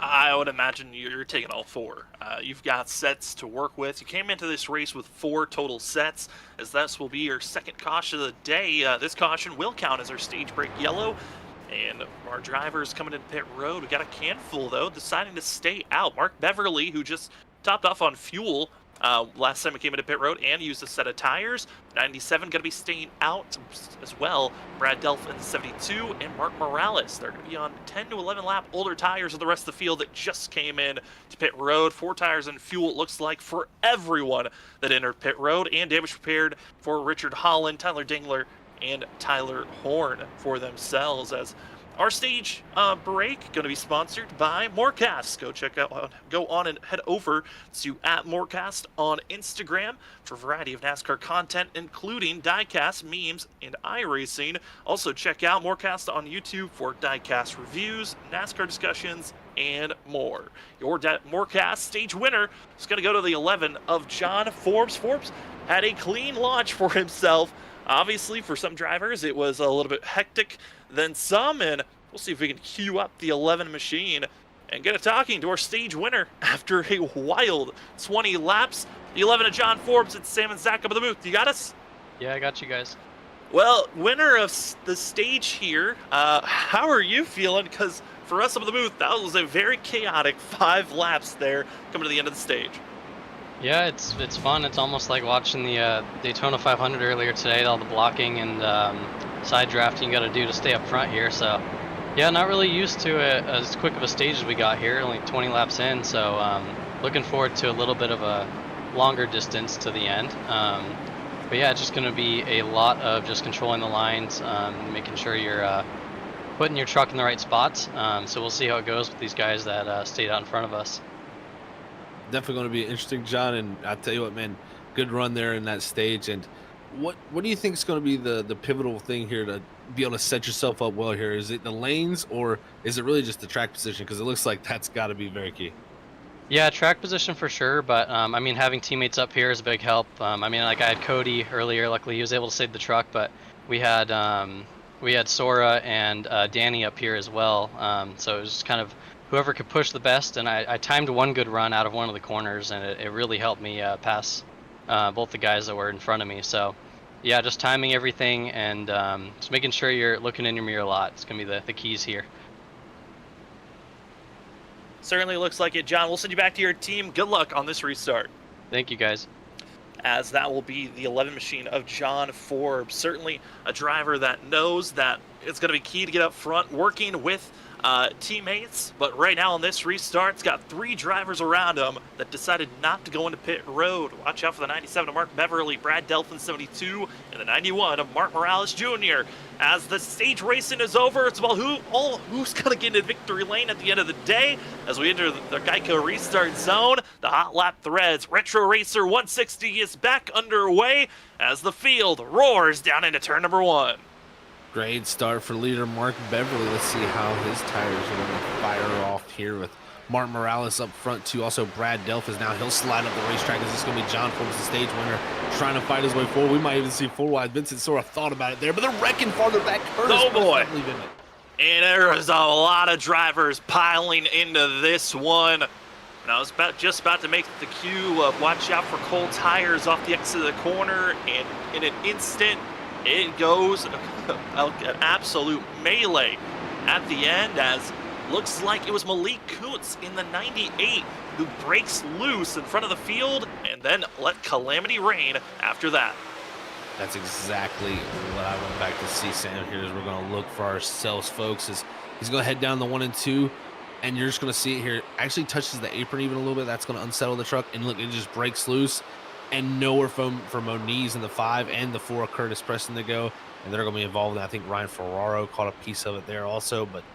I would imagine you're taking all 4. You've got sets to work with. You came into this race with 4 total sets, as this will be your second caution of the day. This caution will count as our stage break yellow. And our drivers coming into pit road. We got a handful, though, deciding to stay out. Mark Beverly, who just topped off on fuel last time we came into pit road and used a set of tires. 97 going to be staying out as well. Brad Delphin 72 and Mark Morales. They're going to be on 10 to 11 lap older tires of the rest of the field that just came in to pit road. 4 tires and fuel, it looks like, for everyone that entered pit road, and damage prepared for Richard Holland, Tyler Dingler, and Tyler Horn for themselves. As our stage break going to be sponsored by Morecast. Go on and head over to @Morecast on Instagram for a variety of NASCAR content, including diecast, memes, and iRacing. Also check out Morecast on YouTube for diecast reviews, NASCAR discussions, and more. Your Morecast stage winner is going to go to the 11 of John Forbes. Forbes had a clean launch for himself. Obviously, for some drivers, it was a little bit hectic than some, and we'll see if we can queue up the 11 machine and get a talking to our stage winner after a wild 20 laps. The 11 of John Forbes and Sam and Zach up in the booth. You got us? Yeah, I got you guys. Well, winner of the stage here, how are you feeling? Because for us up in the booth, that was a very chaotic 5 laps there coming to the end of the stage. Yeah, it's fun. It's almost like watching the Daytona 500 earlier today, all the blocking and side drafting you got to do to stay up front here. So, yeah, not really used to it as quick of a stage as we got here, only 20 laps in. So, looking forward to a little bit of a longer distance to the end. But yeah, it's just going to be a lot of just controlling the lines, making sure you're putting your truck in the right spots. So we'll see how it goes with these guys that stayed out in front of us. Definitely going to be interesting, John. And I tell you what, man, good run there in that stage. And what do you think is going to be the pivotal thing here to be able to set yourself up well here? Is it the lanes, or is it really just the track position? Because it looks like that's got to be very key. Yeah, track position for sure, but I mean, having teammates up here is a big help. I mean, like I had Cody earlier. Luckily, he was able to save the truck, but we had Sora and Danny up here as well. So it was just kind of whoever could push the best, and I timed one good run out of one of the corners, and it really helped me pass both the guys that were in front of me. So yeah, just timing everything and just making sure you're looking in your mirror a lot. It's gonna be the keys here. Certainly looks like it, John. We'll send you back to your team. Good luck on this restart. Thank you, guys. As that will be the 11 machine of John Forbes. Certainly a driver that knows that it's going to be key to get up front, working with teammates. But right now on this restart, it's got 3 drivers around him that decided not to go into pit road. Watch out for the 97 of Mark Beverly, Brad Delphin 72, and the 91 of Mark Morales Jr. As the stage racing is over, it's about who's going to get into victory lane at the end of the day. As we enter the Geico restart zone, the hot lap threads. Retro Racer 160 is back underway as the field roars down into turn number 1. Great start for leader Mark Beverly. Let's see how his tires are going to fire off here with Martin Morales up front too. Also, Brad Delphis now. He'll slide up the racetrack. Is this going to be John Forbes, the stage winner, trying to fight his way forward? We might even see four wide. Vincent Sora thought about it there, but they're wrecking farther back. Curtis Oh, boy. leaving it. And there is a lot of drivers piling into this one. And I was just about to make the cue of watch out for cold tires off the exit of the corner, and in an instant, it goes an absolute melee at the end, as looks like it was Malik Kuntz in the 98 who breaks loose in front of the field and then let calamity reign after that. That's exactly what I went back to see, Sam. Here is we're going to look for ourselves, folks. As he's going to head down the 1 and 2, and you're just going to see it here. Actually touches the apron even a little bit. That's going to unsettle the truck, and look, it just breaks loose. And nowhere for Moniz in the 5 and the 4, Curtis Preston to go. And they're going to be involved in, I think Ryan Ferraro caught a piece of it there also. But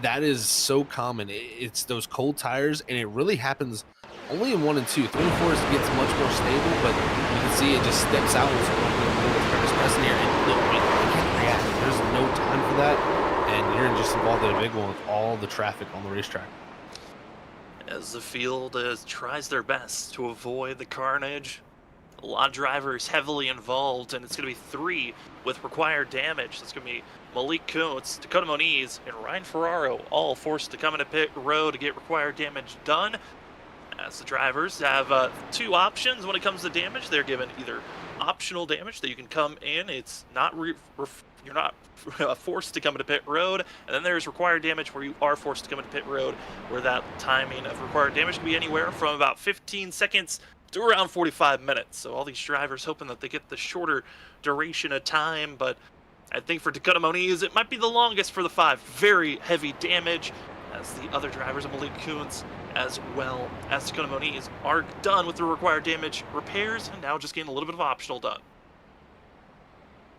that is so common. It's those cold tires, and it really happens only in 1 and 2. 3 and 4 gets much more stable, but you can see it just steps out with Curtis Preston here. And look, he can't react. There's no time for that. And you're just involved in a big one with all the traffic on the racetrack. As the field tries their best to avoid the carnage, a lot of drivers heavily involved, and it's going to be 3 with required damage. It's going to be Malik Kuntz, Dakota Moniz, and Ryan Ferraro, all forced to come into pit road to get required damage done. As the drivers have 2 options when it comes to damage. They're given either optional damage that you can come in. It's not you're not forced to come into pit road, and then there's required damage where you are forced to come into pit road, where that timing of required damage can be anywhere from about 15 seconds to around 45 minutes. So all these drivers hoping that they get the shorter duration of time, but I think for Dakota Moniz, it might be the longest for the 5. Very heavy damage, as the other drivers of Malik Kuntz as well as Dakota Moniz are done with the required damage repairs, and now just getting a little bit of optional done.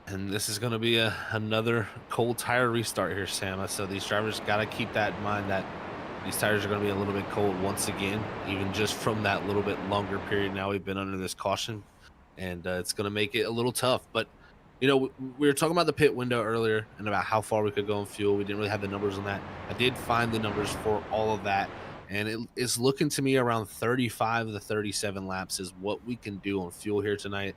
And this is going to be another cold tire restart here, Sam. So these drivers got to keep that in mind, that these tires are going to be a little bit cold once again, even just from that little bit longer period now we've been under this caution. And it's going to make it a little tough. But, you know, we were talking about the pit window earlier and about how far we could go in fuel. We didn't really have the numbers on that. I did find the numbers for all of that. And it is looking to me around 35 to 37 laps is what we can do on fuel here tonight.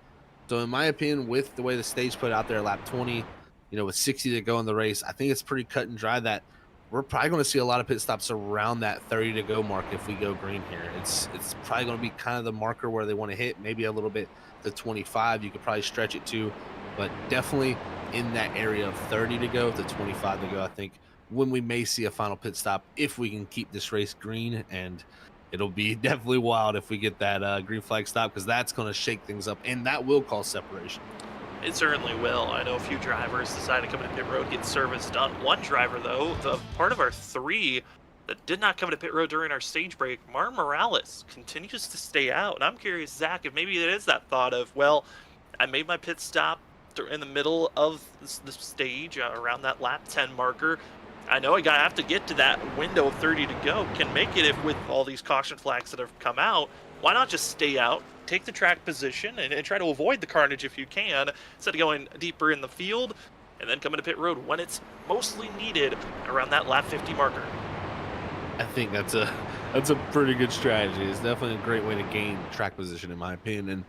So in my opinion, with the way the stage put out there at lap 20, you know, with 60 to go in the race, I think it's pretty cut and dry that we're probably going to see a lot of pit stops around that 30 to go mark if we go green here. It's probably going to be kind of the marker where they want to hit, maybe a little bit to 25. You could probably stretch it to, but definitely in that area of 30 to go to 25 to go, I think, when we may see a final pit stop if we can keep this race green. And it'll be definitely wild if we get that green flag stop, because that's going to shake things up, and that will cause separation. It certainly will. I know a few drivers decided to come into pit road, get service done. One driver, though, the part of our 3 that did not come into pit road during our stage break, Martin Morales, continues to stay out. And I'm curious, Zach, if maybe it is that thought of, well, I made my pit stop in the middle of the stage around that lap 10 marker. I know I have to get to that window of 30 to go. Can make it if with all these caution flags that have come out. Why not just stay out, take the track position, and try to avoid the carnage if you can, instead of going deeper in the field, and then come into pit road when it's mostly needed around that lap 50 marker. I think that's a pretty good strategy. It's definitely a great way to gain track position, in my opinion. And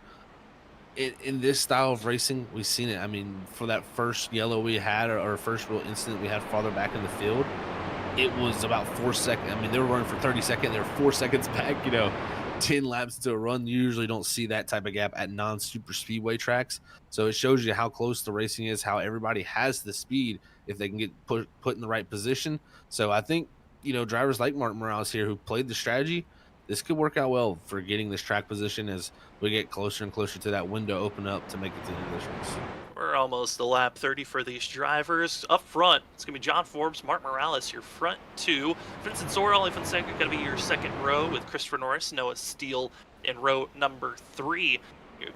in this style of racing, we've seen it. I mean, for that first yellow we had, or first real incident we had farther back in the field, it was about 4 seconds. I mean, they were running for 30 seconds. They were 4 seconds back, you know, 10 laps to a run. You usually don't see that type of gap at non-super speedway tracks. So it shows you how close the racing is, how everybody has the speed if they can get put in the right position. So I think, you know, drivers like Martin Morales here who played the strategy, this could work out well for getting this track position as we get closer and closer to that window open up to make it to the end of this race. We're almost to lap 30 for these drivers. Up front, it's going to be John Forbes, Martin Morales, your front 2. Vincent Sora, Ollie Fonseca, going to be your second row, with Christopher Norris, Noah Steele in row number 3.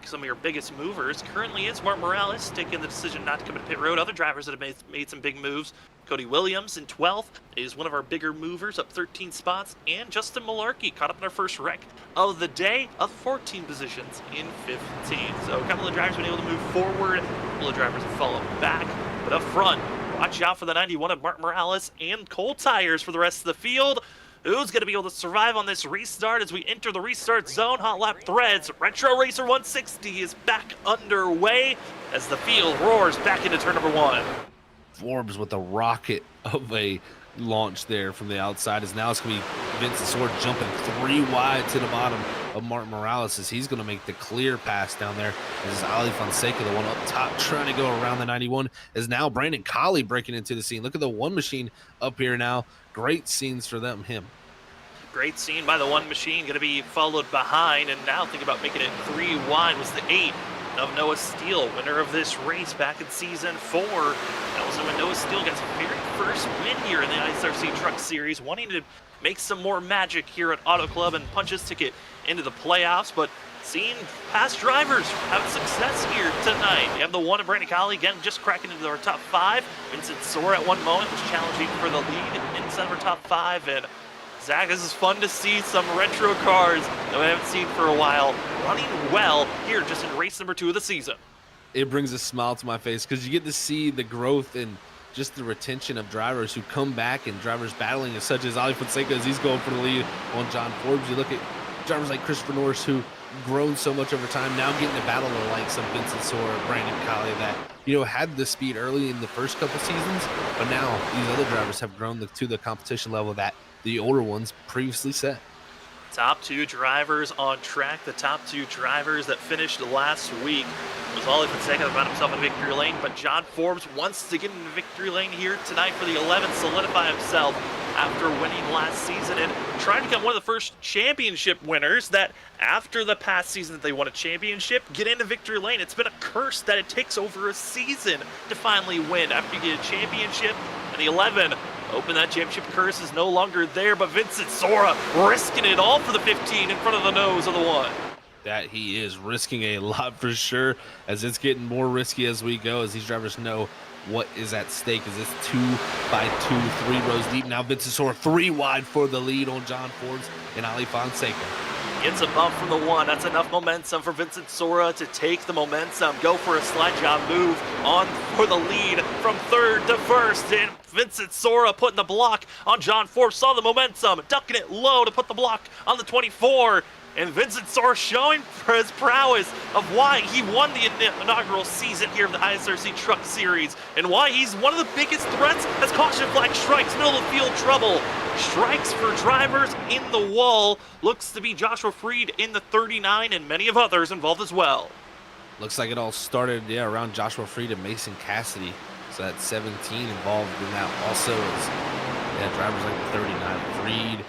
Some of your biggest movers currently is Martin Morales, taking the decision not to come into pit road. Other drivers that have made some big moves. Cody Williams in 12th is one of our bigger movers, up 13 spots. And Justin Malarkey caught up in our first wreck of the day, up 14 positions in 15. So a couple of drivers have been able to move forward, a couple of drivers have fallen back. But up front, Watch out for the 91 of Mark Morales and cold tires for the rest of the field. Who's going to be able to survive on this restart as we enter the restart zone? Hot lap threads. Retro Racer 160 is back underway as the field roars back into turn number 1. Forbes with a rocket of a launch there from the outside, as now it's going to be Vincent Sword jumping 3 wide to the bottom of Martin Morales as he's going to make the clear pass down there. This is Ali Fonseca, the one up top, trying to go around the 91, is now Brandon Colley breaking into the scene. Look at the one machine up here now. Great scenes for him. Great scene by the one machine, going to be followed behind, and now think about making it 3 wide was the 8 of Noah Steele, winner of this race back in season 4. That was when Noah Steele gets his very first win here in the ISRC Truck Series, wanting to make some more magic here at Auto Club and punch his ticket into the playoffs, but seeing past drivers have success here tonight. You have the one of Brandon Colley, again, just cracking into our top 5. Vincent Sora at one moment was challenging for the lead inside of our top 5, and Zach, this is fun to see some retro cars that we haven't seen for a while running well here just in race number 2 of the season. It brings a smile to my face because you get to see the growth and just the retention of drivers who come back, and drivers battling as such as Ali Fonseca as he's going for the lead on John Forbes. You look at drivers like Christopher Norris who grown so much over time, now getting to battle the likes of Vincent Sora, Brandon Colley that, had the speed early in the first couple seasons, but now these other drivers have grown to the competition level that the older ones previously set. Top 2 drivers on track. The top 2 drivers that finished last week was Ali Fonseca that found himself in victory lane, but John Forbes wants to get into victory lane here tonight for the 11th, solidify himself after winning last season and trying to become one of the first championship winners that after the past season that they won a championship, get into victory lane. It's been a curse that it takes over a season to finally win after you get a championship. And the 11, hoping that championship curse is no longer there, but Vincent Sora risking it all for the 15 in front of the nose of the 1. That he is risking a lot for sure, as it's getting more risky as we go, as these drivers know what is at stake. Is this 2 by 2, 3 rows deep. Now Vincent Sora 3 wide for the lead on John Forbes and Ali Fonseca. Gets a bump from the 1. That's enough momentum for Vincent Sora to take the momentum, go for a slide job move on for the lead from 3rd to 1st. And Vincent Sora putting the block on John Forbes, saw the momentum, ducking it low to put the block on the 24. And Vincent Sora showing for his prowess of why he won the inaugural season here of the ISRC Truck Series and why he's one of the biggest threats as caution flag strikes, middle of the field trouble. Strikes for drivers in the wall. Looks to be Joshua Freed in the 39 and many of others involved as well. Looks like it all started, around Joshua Freed and Mason Cassidy. So that's 17 involved in that also. Drivers like the 39, Freed.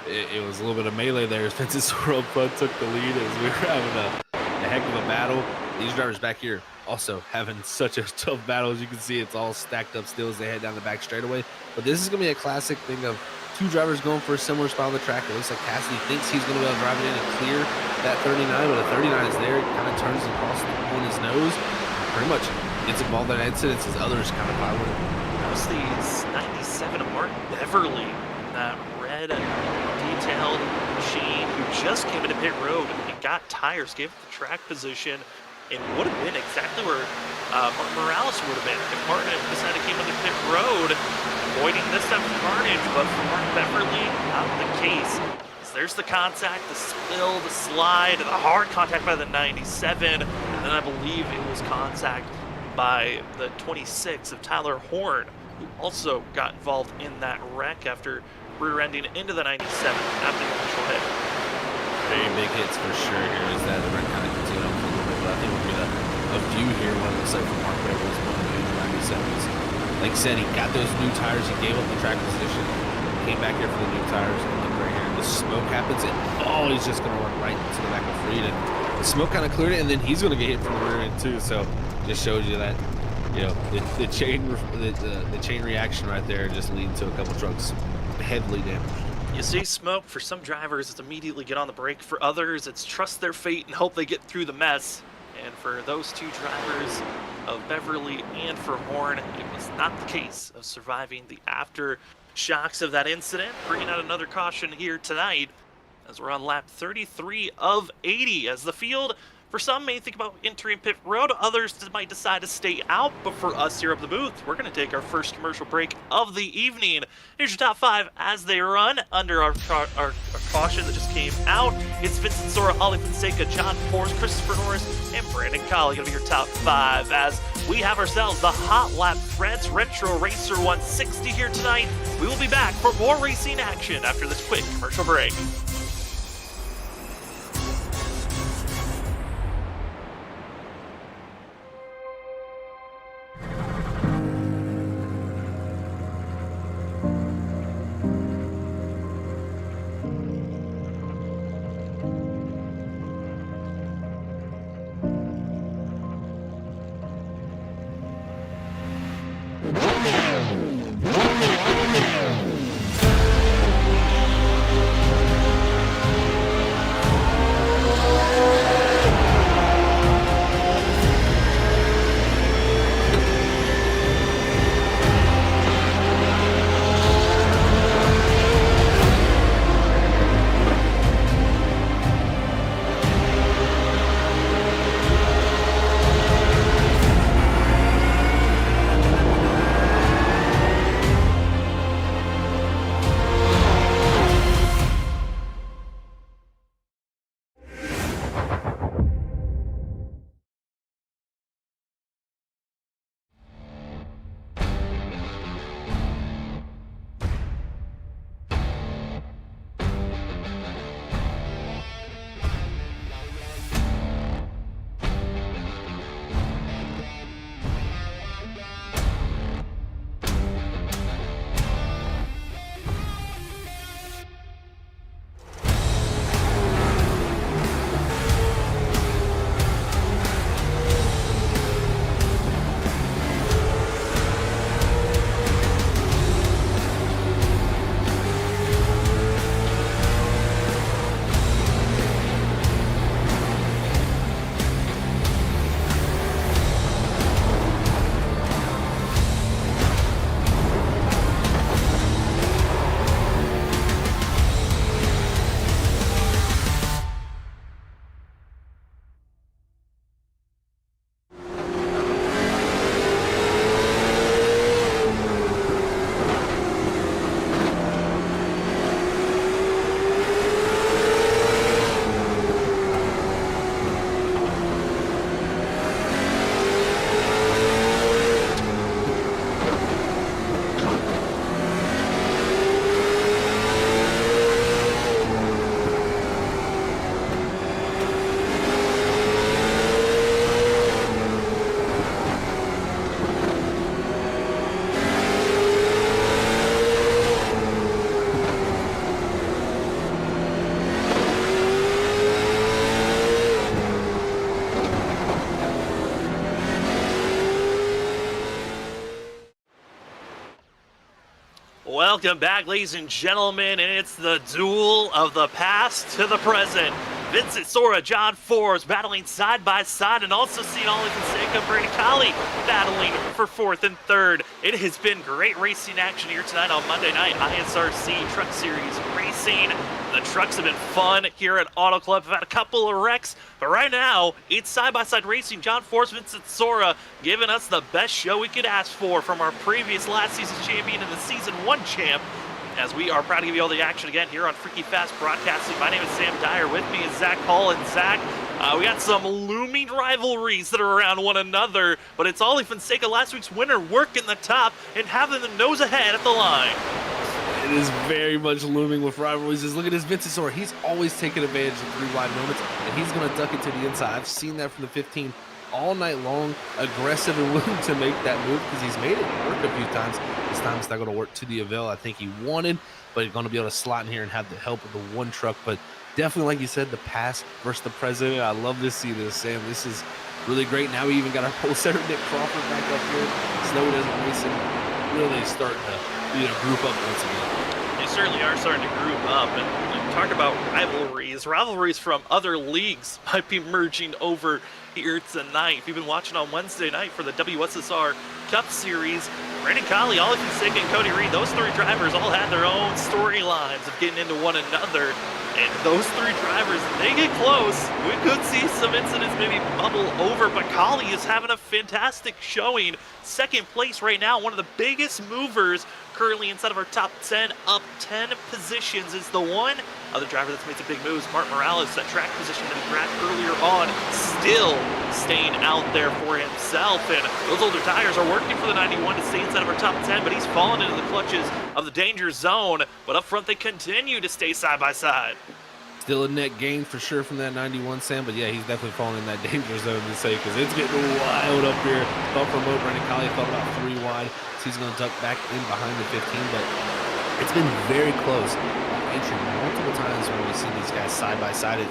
It was a little bit of melee there as Vincent Sora up front took the lead as we were having a heck of a battle. These drivers back here also having such a tough battle. As you can see, it's all stacked up still as they head down the back straightaway. But this is going to be a classic thing of 2 drivers going for a similar spot on the track. It looks like Cassidy thinks he's going to be able to drive it in and clear that 39, but the 39 is there. It kind of turns across on his nose. Pretty much gets involved in incidents as others kind of pile with him. That was the 97 of Martin Beverly, that red detailed machine who just came into pit road and got tires, gave it the track position, and would have been exactly where Martin Morales would have been if Martin had decided to came into pit road, avoiding this type of carnage. But for Martin Beverly, not the case. So there's the contact, the spill, the slide, the hard contact by the 97, and then I believe it was contact by the 26 of Tyler Horn, who also got involved in that wreck after rear-ending into the 97 after the initial hit. Very big hits for sure here as that wreck kind of continued on for a little bit, but I think we'll get a view here what it looks like from Mark Beverly's one of the 97s. Like I said, he got those new tires, he gave up the track position, came back here for the new tires, and look right here, the smoke happens, and he's just going to run right into the back of Freed, and the smoke kind of cleared it, and then he's going to get hit from the rear end too, so just shows you that, the chain reaction right there just leading to a couple trucks heavily damaged. You see smoke, for some drivers it's immediately get on the brake, for others it's trust their fate and hope they get through the mess. And for those 2 drivers of Beverly and for Horn, it was not the case of surviving the aftershocks of that incident, bringing out another caution here tonight as we're on lap 33 of 80 as the field For some may think about entering pit road, others might decide to stay out, but for us here up the booth, we're going to take our first commercial break of the evening. Here's your top 5 as they run under our caution that just came out. It's Vincent Sora, Ollie Fonseca, John Force, Christopher Norris, and Brandon Colley going to be your top 5 as we have ourselves the Hot Lap Threads Retro Racer 160 here tonight. We will be back for more racing action after this quick commercial break. Welcome back, ladies and gentlemen, and it's the duel of the past to the present. Vincent Sora, John Force battling side by side, and also seeing Ollie Fonseca and Brandon Colley battling for 4th and 3rd. It has been great racing action here tonight on Monday night. ISRC Truck Series Racing. The trucks have been fun here at Auto Club. We've had a couple of wrecks, but right now it's side-by-side racing. John Force, Vincent Sora giving us the best show we could ask for from our previous last season's champion and the Season 1 champ. As we are proud to give you all the action again here on Freaky Fast Broadcasting. My name is Sam Dyer. With me is Zach Hall. And Zach, we got some looming rivalries that are around one another, but it's Ollie Fonseca, last week's winner, working the top and having the nose ahead at the line. It is very much looming with rivalries. Just look at this Vincent Sora. He's always taking advantage of 3 wide moments, and he's going to duck it to the inside. I've seen that from the 15 all night long, aggressive and willing to make that move because he's made it work a few times. This time it's not going to work to the avail I think he wanted, but he's going to be able to slot in here and have the help of the one truck. But definitely, like you said, the past versus the present. I love to see this, Sam. This is really great. Now we even got our pole setter Nick Crawford back up here. Snow doesn't racing, really starting to group up once again. They certainly are starting to group up, and talk about rivalries from other leagues might be merging over here tonight. If you've been watching on Wednesday night for the WSSR Cup Series, Brandon Colley, Ollie Fonseca, and Cody Reed, those three drivers all had their own storylines of getting into one another. And those three drivers, they get close. We could see some incidents maybe bubble over, but Colley is having a fantastic showing. Second place right now, one of the biggest movers currently inside of our top 10, up 10 positions is the one other driver that's made some big moves, Mark Morales, that track position that he grabbed earlier on, still staying out there for himself. And those older tires are working for the 91 to stay inside of our top 10, but he's fallen into the clutches of the danger zone. But up front, they continue to stay side by side. Still a net gain for sure from that 91, Sam, but yeah, he's definitely falling in that danger zone to say, because it's getting wild up here. Thought for a moment, Brandon Colley felt about 3 wide, so he's going to duck back in behind the 15, but it's been very close. Entry multiple times when we see these guys side by side.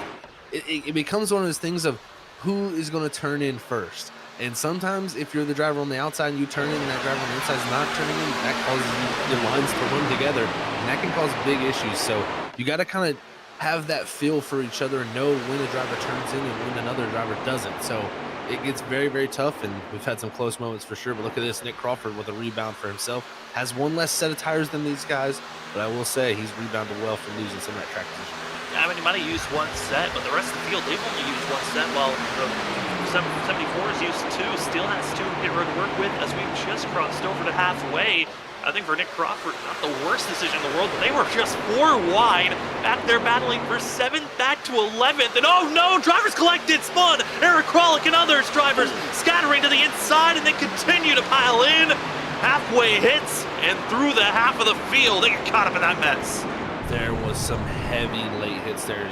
It becomes one of those things of who is going to turn in first. And sometimes if you're the driver on the outside and you turn in and that driver on the inside is not turning in, that causes your lines to run together, and that can cause big issues. So you got to kind of have that feel for each other and know when a driver turns in and when another driver doesn't. So it gets very, very tough, and we've had some close moments for sure. But look at this, Nick Crawford with a rebound for himself. Has one less set of tires than these guys, but I will say he's rebounded well from losing some of that track position. Yeah, I mean, he might have used one set, but the rest of the field, they've only used one set, while the 74 is used two. Still has two pit road to work with as we've just crossed over to halfway. I think for Nick Crawford, not the worst decision in the world, but they were just 4 wide. Back there battling for 7th, back to 11th. And oh no, drivers collected, spun. Eric Kralik and others drivers scattering to the inside, and they continue to pile in. Halfway hits, and through the half of the field, they get caught up in that mess. There was some heavy late hits there.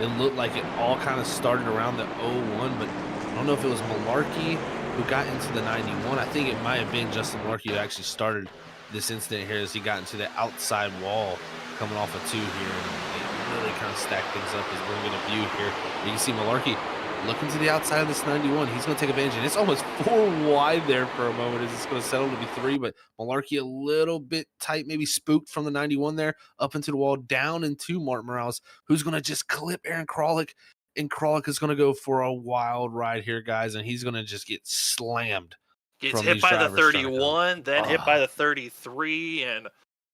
It looked like it all kind of started around the 01, but I don't know if it was Malarkey who got into the 91. I think it might have been Justin Malarkey who actually started this incident here as he got into the outside wall coming off of 2 here, and it really kind of stacked things up as we're going to view here. You can see Malarkey looking to the outside of this 91. He's going to take advantage, and it's almost 4 wide there for a moment as it's going to settle to be 3, but Malarkey a little bit tight, maybe spooked from the 91 there, up into the wall, down into Martin Morales, who's going to just clip Aaron Kralik, and Kralik is going to go for a wild ride here, guys, and he's going to just get slammed. Gets hit by the 31, then hit by the 33, and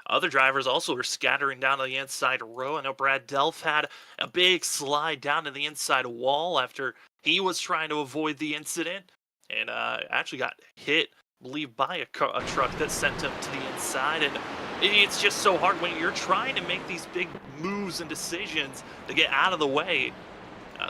other drivers also were scattering down to the inside row. I know Brad Delph had a big slide down to the inside wall after he was trying to avoid the incident, and actually got hit, I believe, by a truck that sent him to the inside. And it's just so hard when you're trying to make these big moves and decisions to get out of the way.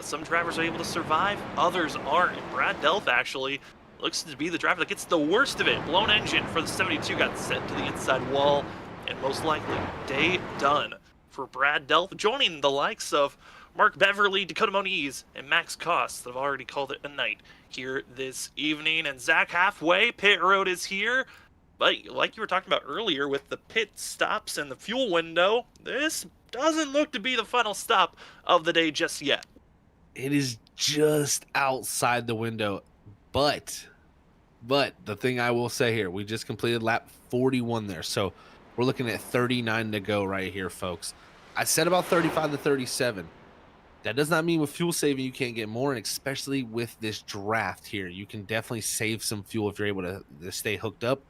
Some drivers are able to survive, others aren't. And Brad Delph actually looks to be the driver that gets the worst of it. Blown engine for the 72 got sent to the inside wall, and most likely day done for Brad Delph, joining the likes of Mark Beverly, Dakota Moniz, and Max Koss that have already called it a night here this evening. And Zach Halfway, pit road is here. But like you were talking about earlier with the pit stops and the fuel window, this doesn't look to be the final stop of the day just yet. It is just outside the window. But the thing I will say here, we just completed lap 41 there. So we're looking at 39 to go right here, folks. I said about 35 to 37. That does not mean with fuel saving you can't get more, and especially with this draft here, you can definitely save some fuel if you're able to stay hooked up.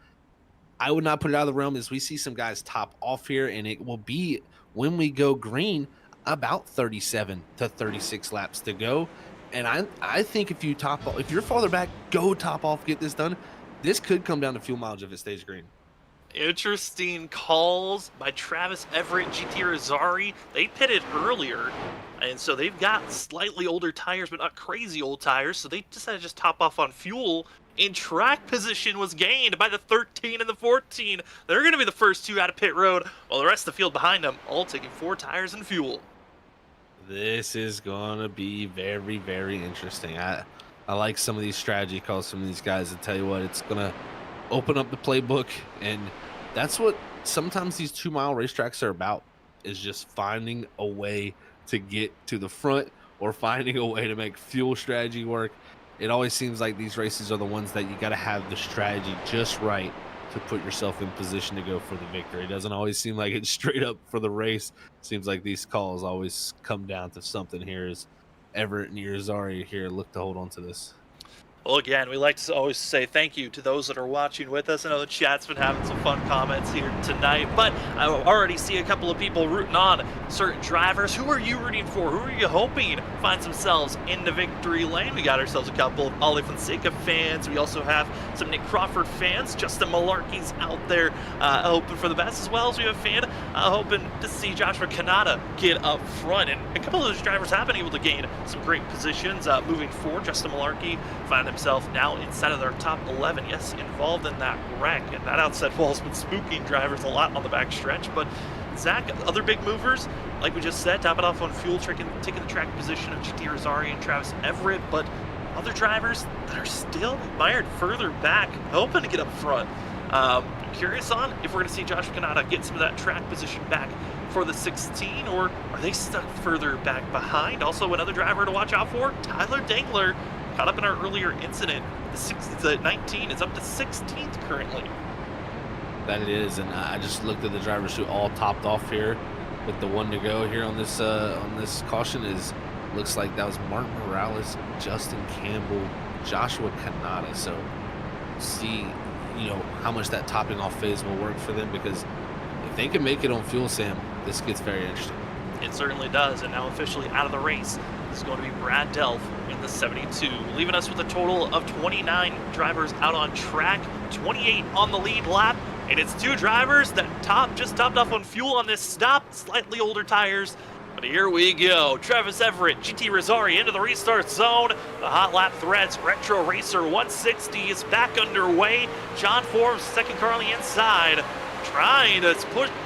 I would not put it out of the realm as we see some guys top off here, and it will be, when we go green, about 37 to 36 laps to go. And I think if you're farther back, go top off, get this done. This could come down to fuel mileage if it stays green. Interesting calls by Travis Everett, GT Rosari. They pitted earlier, and so they've got slightly older tires, but not crazy old tires, so they decided to just top off on fuel, and track position was gained by the 13 and the 14. They're going to be the first 2 out of pit road, while the rest of the field behind them all taking 4 tires and fuel. This is going to be very, very interesting. I like some of these strategy calls from these guys. I tell you what, it's going to open up the playbook, and that's what sometimes these 2-mile racetracks are about, is just finding a way to get to the front or finding a way to make fuel strategy work. It always seems like these races are the ones that you got to have the strategy just right to put yourself in position to go for the victory. It doesn't always seem like it's straight up for the race. Seems like these calls always come down to something here as Everett and Irizarry here look to hold on to this. Well, again, we like to always say thank you to those that are watching with us. I know the chat's been having some fun comments here tonight, but I already see a couple of people rooting on certain drivers. Who are you rooting for? Who are you hoping finds themselves in the victory lane? We got ourselves a couple of Ali Fonseca fans. We also have some Nick Crawford fans. Justin Malarkey's out there hoping for the best, as well as we have a fan hoping to see Joshua Kanata get up front. And a couple of those drivers have been able to gain some great positions moving forward. Justin Malarkey finding himself now inside of their top 11. Yes, involved in that wreck, and that outside wall has been spooking drivers a lot on the back stretch. But Zach, other big movers, like we just said, topping off on fuel, taking the track position of GT Irizarry and Travis Everett, but other drivers that are still mired further back, hoping to get up front. Curious on if we're going to see Josh Kanata get some of that track position back for the 16, or are they stuck further back behind? Also, another driver to watch out for, Tyler Dangler, caught up in our earlier incident. The 19 is up to 16th currently. That it is, and I just looked at the drivers who all topped off here with the one to go here on this caution. Looks like that was Martin Morales, Justin Campbell, Joshua Kanata. So see, how much that topping off phase will work for them, because if they can make it on fuel, Sam, this gets very interesting. It certainly does, and now officially out of the race is going to be Brad Delph in the 72, leaving us with a total of 29 drivers out on track, 28 on the lead lap, and it's two drivers that just topped off on fuel on this stop, slightly older tires. But here we go. Travis Everett, GT Irizarry into the restart zone. The Hot Lap Threads Retro Racer 160 is back underway. John Forbes, second car on the inside, trying to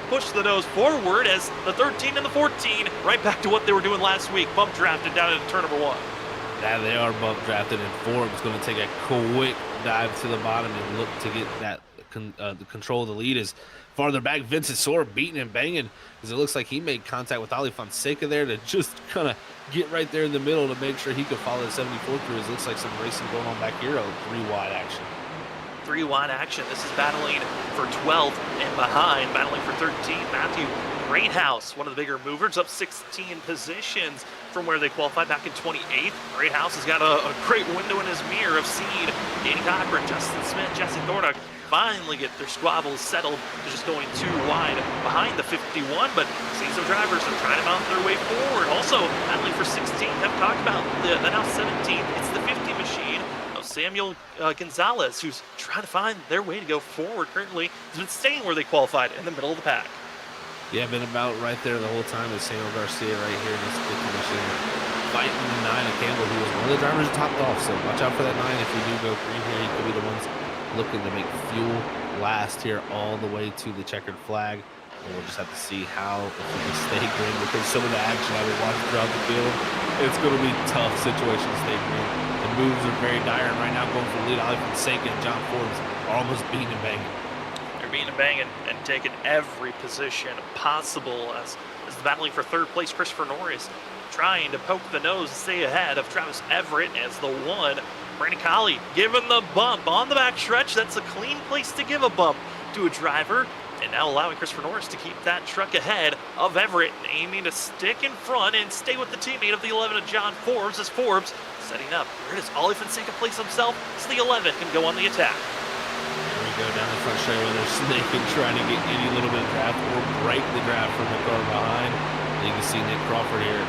push the nose forward as the 13 and the 14 right back to what they were doing last week. Bump drafted down into turn number 1. Yeah, they are bump drafted, and Forbes going to take a quick dive to the bottom and look to get that the control of the lead. Is farther back, Vincent Sora beating and banging, because it looks like he made contact with Ali Fonseca there to just kind of get right there in the middle to make sure he could follow the 74 through. It looks like some racing going on back here. 3-wide action. 3-wide action. This is battling for 12th and behind, battling for 13. Matthew Greathouse, one of the bigger movers, up 16 positions from where they qualified back in 28th. Greathouse has got a great window in his mirror of seed. Danny Cochran, Justin Smith, Jesse Thornock finally get their squabbles settled. They're just going too wide behind the 51, but see some drivers are trying to mount their way forward. Also, battling for 16th, have talked about the now 17th. It's the 50 machine of Samuel Gonzalez, who's trying to find their way to go forward. Currently, has been staying where they qualified, in the middle of the pack. Yeah, been about right there the whole time with Samuel Garcia right here in this 50 machine. Fighting the 9 of Campbell, who was one of the drivers who topped off. So watch out for that 9 if we do go green here. He could be the ones looking to make fuel last here all the way to the checkered flag. And we'll just have to see how if we can stay green, because some of the action I would watch throughout the field, it's going to be a tough situation to stay green. The moves are very dire, and right now going for the lead, Ali Fonseca and John Forbes are almost beating and banging. They're beating and banging and taking every position possible as battling for third place. Christopher Norris trying to poke the nose and stay ahead of Travis Everett as the 1. Brandon Colley giving the bump on the back stretch. That's a clean place to give a bump to a driver, and now allowing Christopher Norris to keep that truck ahead of Everett, aiming to stick in front and stay with the teammate of the 11 of John Forbes, as Forbes setting up. Where does Ali Fonseca place himself? So the 11 can go on the attack. Here we go down the front straight where they're snaking, trying to get any little bit of draft or break the draft from the car behind. And you can see Nick Crawford here.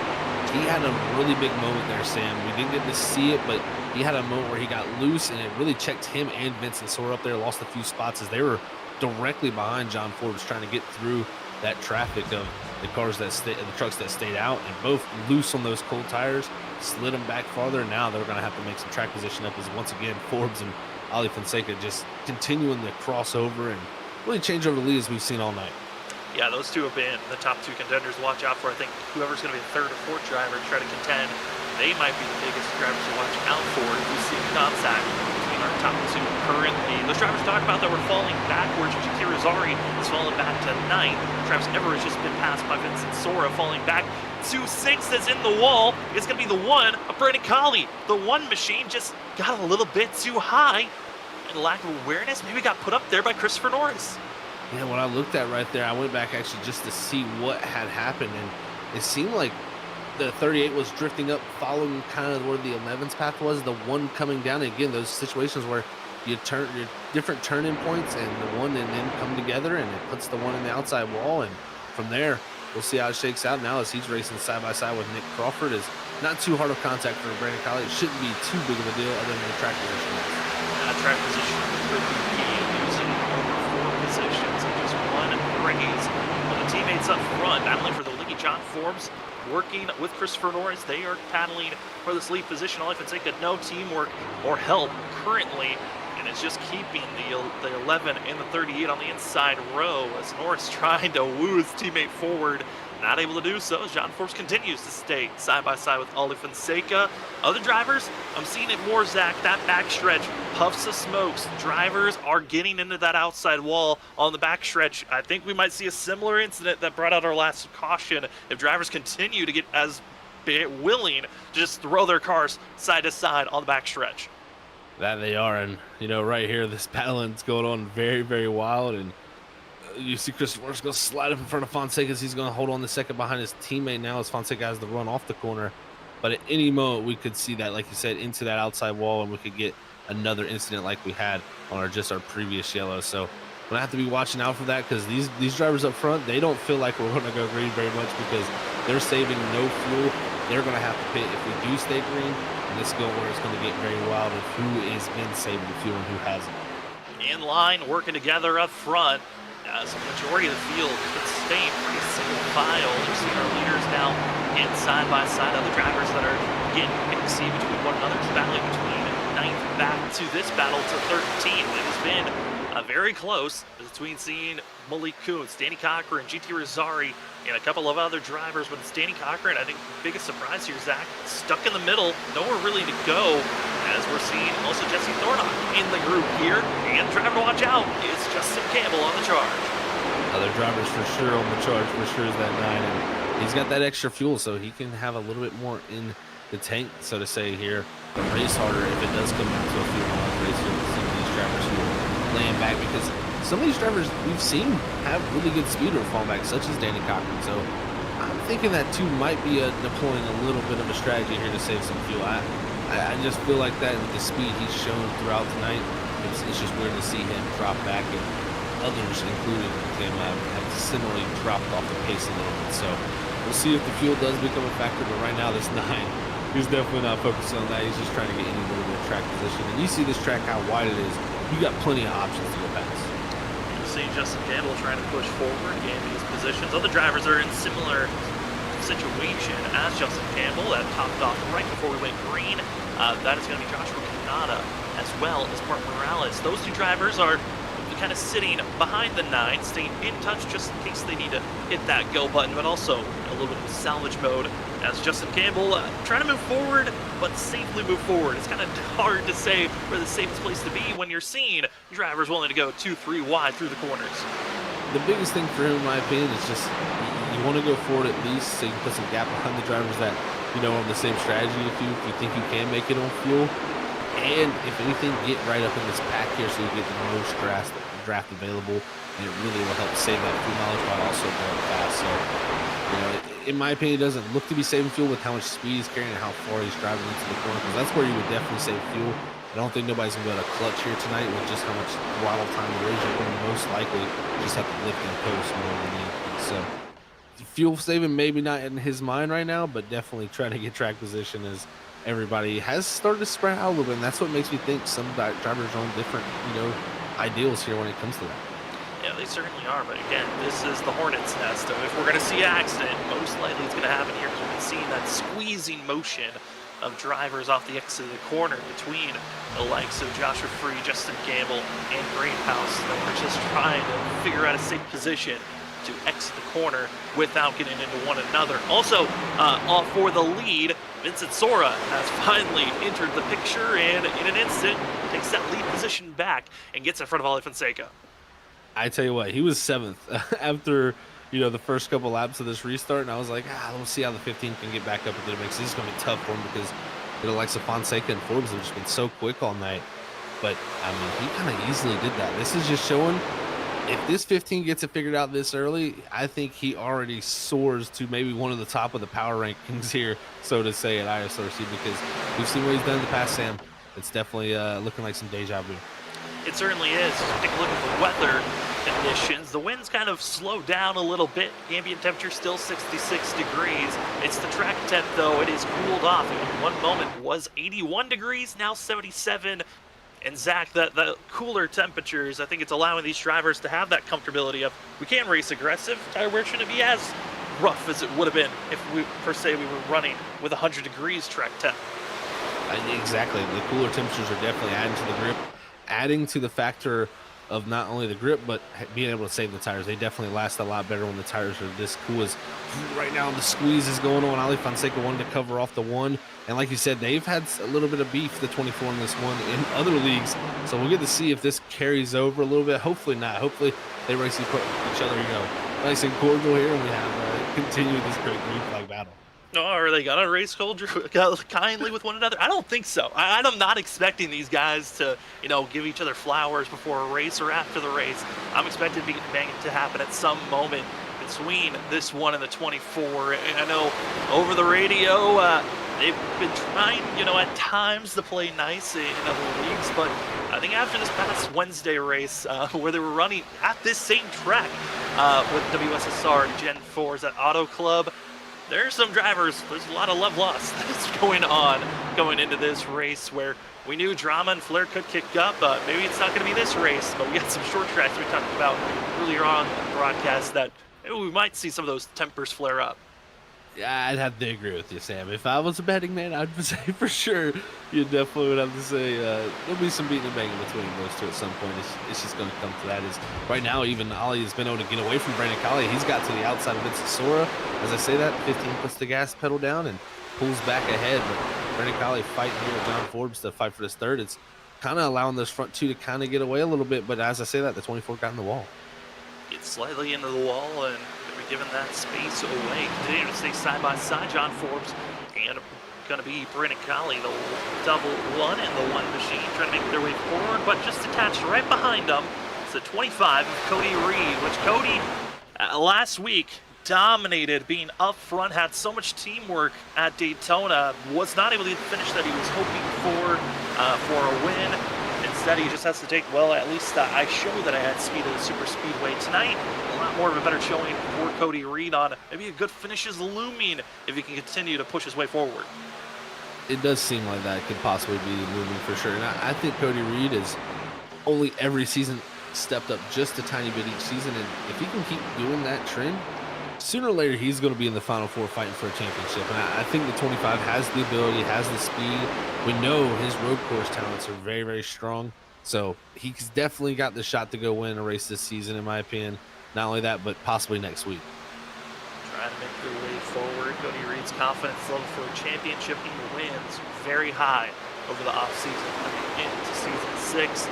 He had a really big moment there, Sam. We didn't get to see it, but he had a moment where he got loose, and it really checked him and Vincent Sora up there. Lost a few spots as they were directly behind John Forbes, trying to get through that traffic of the cars that the trucks that stayed out, and both loose on those cold tires, slid them back farther. Now they're going to have to make some track position up, as once again Forbes and Ali Fonseca just continuing the crossover and really change over the lead as we've seen all night. Yeah, those two have been the top 2 contenders. Watch out for, I think, whoever's going to be the 3rd or 4th driver to try to contend. They might be the biggest drivers to watch out for if we see contact between our top 2 currently. Those drivers talk about that we're falling backwards. GT Irizarry is falling back to 9th. Travis Everett has just been passed by Vincent Sora, falling back to 6th, as in the wall. It's going to be the 1 of Brandon Colley. The 1 machine just got a little bit too high. the lack of awareness maybe got put up there by Christopher Norris. Yeah, what I looked at right there, I went back actually just to see what had happened, and it seemed like the 38 was drifting up, following kind of where the 11's path was, the one coming down. And again, those situations where you turn your different turn-in points and the one and then come together, and it puts the one in the outside wall, and from there, we'll see how it shakes out now as he's racing side-by-side with Nick Crawford. Is not too hard of contact for Brandon Colley. It shouldn't be too big of a deal other than the track position. Track position could be key, losing over 4 positions and just one race. Well, the teammates up front, not only for the lead, John Forbes working with Christopher Norris. They are battling for this lead position. All I can think of no teamwork or help currently, and it's just keeping the 11 and the 38 on the inside row as Norris trying to woo his teammate forward. Not able to do so as John Forbes continues to stay side by side with Ollie Fonseca. Other drivers, I'm seeing it more, Zach, that backstretch, puffs of smokes. Drivers are getting into that outside wall on the backstretch. I think we might see a similar incident that brought out our last caution if drivers continue to get as willing to just throw their cars side to side on the backstretch. That they are, and right here, this battling's going on very, very wild, and you see Christopher Norris go slide up in front of Fonseca as he's going to hold on the second behind his teammate now as Fonseca has the run off the corner. But at any moment, we could see that, like you said, into that outside wall, and we could get another incident like we had on our previous yellow. So we're going to have to be watching out for that because these drivers up front, they don't feel like we're going to go green very much because they're saving no fuel. They're going to have to pit if we do stay green, and this is where it's going to get very wild of who has been saving the fuel and who hasn't. In line, working together up front. As the majority of the field has been staying pretty single file. You're seeing our leaders now in side by side. Other drivers that are getting mixy between one another, battling between 9th back to this battle to 13. It has been very close between seeing Malik Kuntz, Danny Cochran, GT Rosari, and a couple of other drivers. But it's Danny Cochran, I think, biggest surprise here, Zach, stuck in the middle, nowhere really to go. As we're seeing also Jesse Thornock in the group here, and driver to watch out is Justin Campbell on the charge. Other drivers for sure on the charge for sure is that 9, and he's got that extra fuel so he can have a little bit more in the tank, so to say here, but race harder if it does come down to a fuel race here with some of these drivers who are laying back, because some of these drivers we've seen have really good speed or fall back, such as Danny Cochran. So I'm thinking that too might be deploying a little bit of a strategy here to save some fuel. I just feel like that with the speed he's shown throughout tonight, it's just weird to see him drop back, and others, including him, have similarly dropped off the pace a little bit. So we'll see if the fuel does become a factor, but right now this 9, he's definitely not focusing on that. He's just trying to get any little bit of track position. And you see this track, how wide it is. You got plenty of options to go past. You see Justin Campbell trying to push forward, gain these positions. Other drivers are in similar situation as Justin Campbell that topped off right before we went green. That is going to be Joshua Kanata as well as Mark Morales. Those two drivers are kind of sitting behind the 9, staying in touch just in case they need to hit that go button, but also a little bit of salvage mode as Justin Campbell trying to move forward, but safely move forward. It's kind of hard to say where the safest place to be when you're seeing drivers willing to go 2-3 wide through the corners. The biggest thing for him, in my opinion, is just you want to go forward at least so you can put some gap behind the drivers that on the same strategy if you think you can make it on fuel. And if anything, get right up in this pack here so you get the most draft available, and it really will help save that fuel mileage while also going fast. So, in my opinion, it doesn't look to be saving fuel with how much speed he's carrying and how far he's driving into the corner, because that's where you would definitely save fuel. I don't think nobody's going to be able to clutch here tonight with just how much throttle time there is. You're going to most likely just have to lift and post more than anything. So, fuel saving maybe not in his mind right now, but definitely trying to get track position as everybody has started to spread out a little bit, and that's what makes me think some drivers are on different, ideals here when it comes to that. Yeah, they certainly are, but again, this is the hornet's nest. If we're going to see an accident, most likely it's going to happen here because we've been seeing that squeezing motion of drivers off the exit of the corner between the likes of Joshua Free, Justin Campbell, and Greenhouse that were just trying to figure out a safe position to exit the corner without getting into one another. Also, off for the lead, Vincent Sora has finally entered the picture and in an instant takes that lead position back and gets in front of Ollie Fonseca. I tell you what, he was 7th after the first couple laps of this restart, and I was like, we'll see how the 15 can get back up into the mix. This is going to be tough for him because likes of Fonseca and Forbes have just been so quick all night. But, I mean, he kind of easily did that. This is just showing if this 15 gets it figured out this early, I think he already soars to maybe one of the top of the power rankings here, so to say, at ISRC, because we've seen what he's done in the past, Sam. It's definitely looking like some deja vu. It certainly is. Take a look at the weather conditions. The winds kind of slowed down a little bit. Ambient temperature still 66 degrees. It's the track temp, though. It is cooled off. In one moment was 81 degrees, now 77. And Zach, the cooler temperatures, I think it's allowing these drivers to have that comfortability of, we can race aggressive. Tire wear shouldn't be as rough as it would have been if we, per se, we were running with 100 degrees track temp. Exactly. The cooler temperatures are definitely adding to the grip, adding to the factor of not only the grip, but being able to save the tires. They definitely last a lot better when the tires are this cool. As right now the squeeze is going on. Ali Fonseca wanted to cover off the one. And like you said, they've had a little bit of beef, the 24 in this one, in other leagues. So we'll get to see if this carries over a little bit. Hopefully not. Hopefully they race each other, nice and cordial here, and we have continued this great green flag battle. No, are they gonna race kindly with one another? I don't think so. I'm not expecting these guys to, give each other flowers before a race or after the race. I'm expecting Big Bang to happen at some moment between this one and the 24. And I know over the radio, they've been trying, at times to play nice in other leagues, but I think after this past Wednesday race, where they were running at this same track with WSSR Gen 4s at Auto Club, there's some drivers, there's a lot of love lost that's going on going into this race where we knew drama and flair could kick up. Maybe it's not going to be this race, but we got some short tracks we talked about earlier on in the broadcast that maybe we might see some of those tempers flare up. Yeah, I'd have to agree with you, Sam. If I was a betting man, I'd say for sure you definitely would have to say there'll be some beating and banging between those two at some point. It's just going to come to that. Is right now, even Ollie has been able to get away from Brandon Colley. He's got to the outside of Vincent Sora. As I say that, 15 puts the gas pedal down and pulls back ahead. But Brandon Colley fighting here with John Forbes to fight for this third. It's kind of allowing those front two to kind of get away a little bit. But as I say that, the 24 got in the wall. It's slightly into the wall and giving that space away. Continue to stay side by side, John Forbes, and going to be Brandon Colley, the double one and the one machine, trying to make their way forward, but just attached right behind them. It's the 25 of Cody Reed, which Cody last week dominated, being up front, had so much teamwork at Daytona, was not able to finish that he was hoping for a win. Instead, he just has to take, well, at least I showed that I had speed at the super speedway tonight. A lot more of a better showing for Cody Reed on maybe a good finish is looming if he can continue to push his way forward. It does seem like that could possibly be looming for sure. And I think Cody Reed is only every season stepped up just a tiny bit each season. And if he can keep doing that trend, sooner or later he's going to be in the Final Four fighting for a championship. And I think the 25 has the ability, has the speed. We know his road course talents are very, very strong. So he's definitely got the shot to go win a race this season, in my opinion. Not only that, but possibly next week. Trying to make their way forward. Cody Reed's confidence level for a championship and wins very high over the offseason coming into season 6.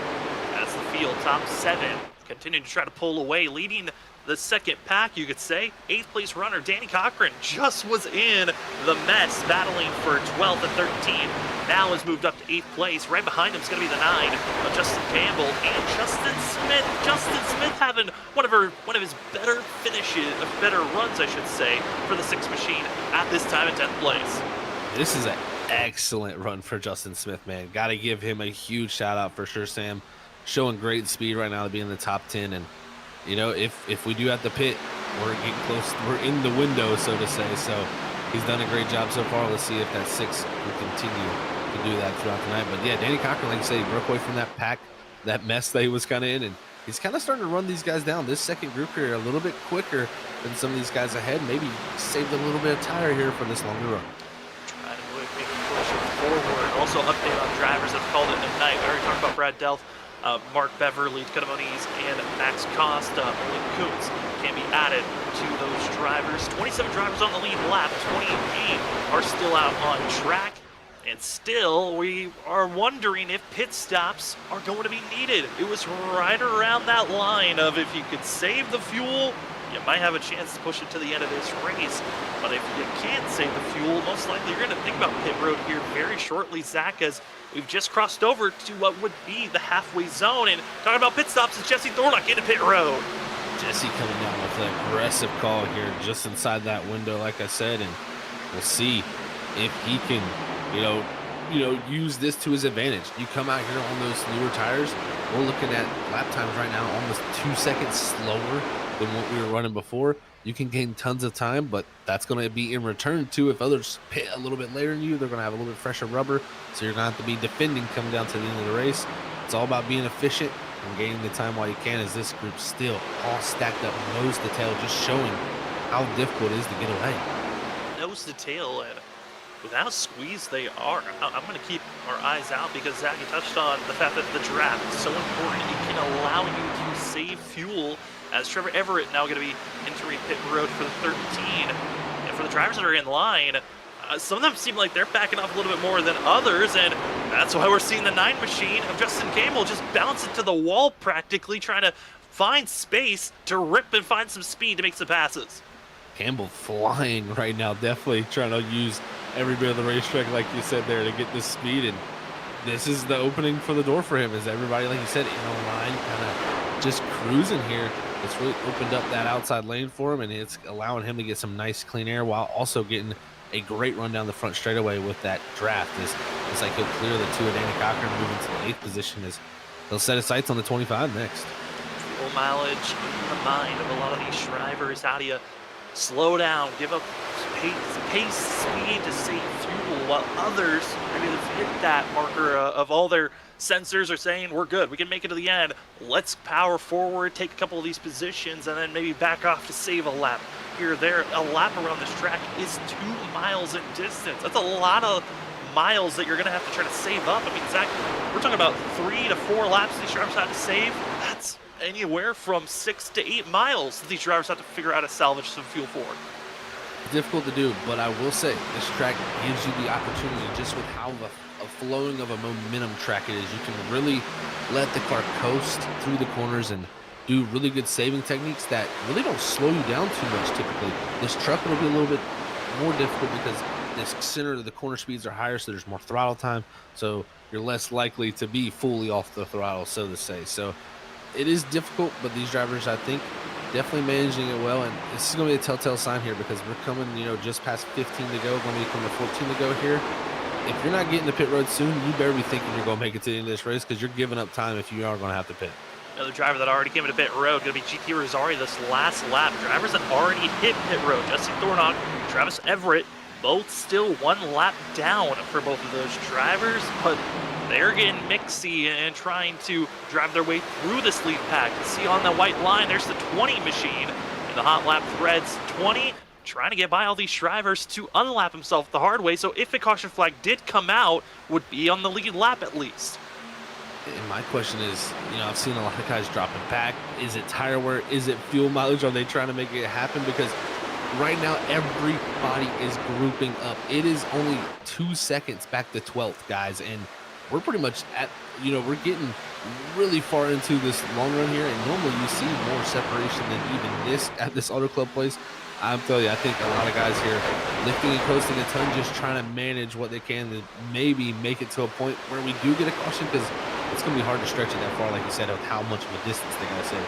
As the field top 7 continuing to try to pull away, leading the second pack, you could say. 8th place runner Danny Cochran just was in the mess, battling for 12th and 13. Now has moved up to 8th place. Right behind him is going to be the 9 of Justin Campbell and Justin Smith. Justin Smith having one of his better finishes, better runs, I should say, for the 6 machine at this time in 10th place. This is an excellent run for Justin Smith, man. Got to give him a huge shout out for sure, Sam. Showing great speed right now to be in the top 10. And if we do have to pit, we're getting close. We're in the window, so to say. So he's done a great job so far. Let's see if that 6 will continue to do that throughout the night. But yeah, Danny Cochran, like you say, he broke away from that pack, that mess that he was kind of in, and he's kind of starting to run these guys down. This second group here a little bit quicker than some of these guys ahead. Maybe saved a little bit of tire here for this longer run. Trying to make a push forward. Also, update on drivers that have called it a night. We already talked about Brad Delph. Mark Beverly, Dakota Moniz, and Max Costa. Olin Kuntz can be added to those drivers. 27 drivers on the lead lap. 28 are still out on track. And still, we are wondering if pit stops are going to be needed. It was right around that line of if you could save the fuel, you might have a chance to push it to the end of this race. But if you can't save the fuel, most likely you're going to think about pit road here very shortly, Zach, as we've just crossed over to what would be the halfway zone. And talking about pit stops, it's Jesse Thornock into pit road. Jesse coming down with an aggressive call here just inside that window, like I said, and we'll see if he can, use this to his advantage. You come out here on those newer tires, we're looking at lap times right now almost 2 seconds slower than what we were running before. You can gain tons of time, but that's going to be in return too. If others pit a little bit later than you, they're going to have a little bit fresher rubber, so you're going to have to be defending coming down to the end of the race. It's all about being efficient and gaining the time while you can, as this group still all stacked up nose to tail, just showing how difficult it is to get away. Nose to tail, and with how squeezed they are, I'm going to keep our eyes out, because Zach, you touched on the fact that the draft is so important. It can allow you to save fuel, as Trevor Everett now going to be entering pit road for the 13. And for the drivers that are in line, some of them seem like they're backing off a little bit more than others, and that's why we're seeing the 9 machine of Justin Campbell just bounce into the wall practically, trying to find space to rip and find some speed to make some passes. Campbell flying right now, definitely trying to use every bit of the racetrack, like you said there, to get this speed, and this is the opening for the door for him, as everybody, like you said, in a line, kind of just cruising here. It's really opened up that outside lane for him, and it's allowing him to get some nice clean air while also getting a great run down the front straightaway with that draft. It's like he'll clear the 2 of Danny Cochran and move into the 8th position, as he'll set his sights on the 25 next. Fuel mileage in the mind of a lot of these drivers. How do you slow down, give up pace, speed to save fuel, while others, maybe they've hit that marker of all their sensors are saying, we're good, we can make it to the end, let's power forward, take a couple of these positions, and then maybe back off to save a lap here or there. A lap around this track is 2 miles in distance. That's a lot of miles that you're going to have to try to save up. I mean, Zach, we're talking about 3 to 4 laps these drivers have to save. That's anywhere from 6 to 8 miles that these drivers have to figure out how to salvage some fuel for. Difficult to do, but I will say this track gives you the opportunity, just with how a flowing of a momentum track it is. You can really let the car coast through the corners and do really good saving techniques that really don't slow you down too much typically. This truck will be a little bit more difficult because the center of the corner speeds are higher, so there's more throttle time, so you're less likely to be fully off the throttle, so to say. So it is difficult, but these drivers, I think, definitely managing it well, and this is going to be a telltale sign here, because we're coming, just past 15 to go, going to be coming to 14 to go here. If you're not getting to pit road soon, you better be thinking you're going to make it to the end of this race, because you're giving up time if you are going to have to pit. Another driver that already came into pit road, going to be GT Rosario this last lap. Drivers that already hit pit road, Jesse Thornock, Travis Everett, both still 1 lap down for both of those drivers, but they're getting mixy and trying to drive their way through this lead pack. You see on the white line, there's the 20 machine in the hot lap threads. 20 trying to get by all these drivers to unlap himself the hard way, so if a caution flag did come out, would be on the lead lap at least. And my question is, I've seen a lot of guys dropping back. Is it tire wear? Is it fuel mileage? Are they trying to make it happen? Because right now, everybody is grouping up. It is only 2 seconds back to 12th, guys, and we're pretty much at, we're getting really far into this long run here, and normally you see more separation than even this at this Auto Club place. I'm telling you, I think a lot of guys here lifting and coasting a ton, just trying to manage what they can to maybe make it to a point where we do get a caution, because it's going to be hard to stretch it that far, like you said, with how much of a distance they got to save.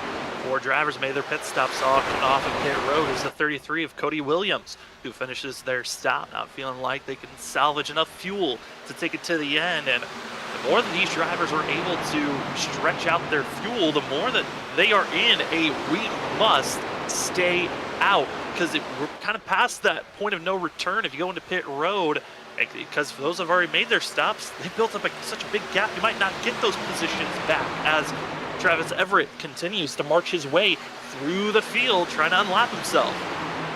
4 drivers made their pit stops off of pit road. Is the 33 of Cody Williams, who finishes their stop, not feeling like they can salvage enough fuel to take it to the end. And the more that these drivers are able to stretch out their fuel, the more that they are in a we must stay out, because we're kind of past that point of no return if you go into pit road, because for those who have already made their stops, they built up such a big gap, you might not get those positions back, as Travis Everett continues to march his way through the field trying to unlap himself.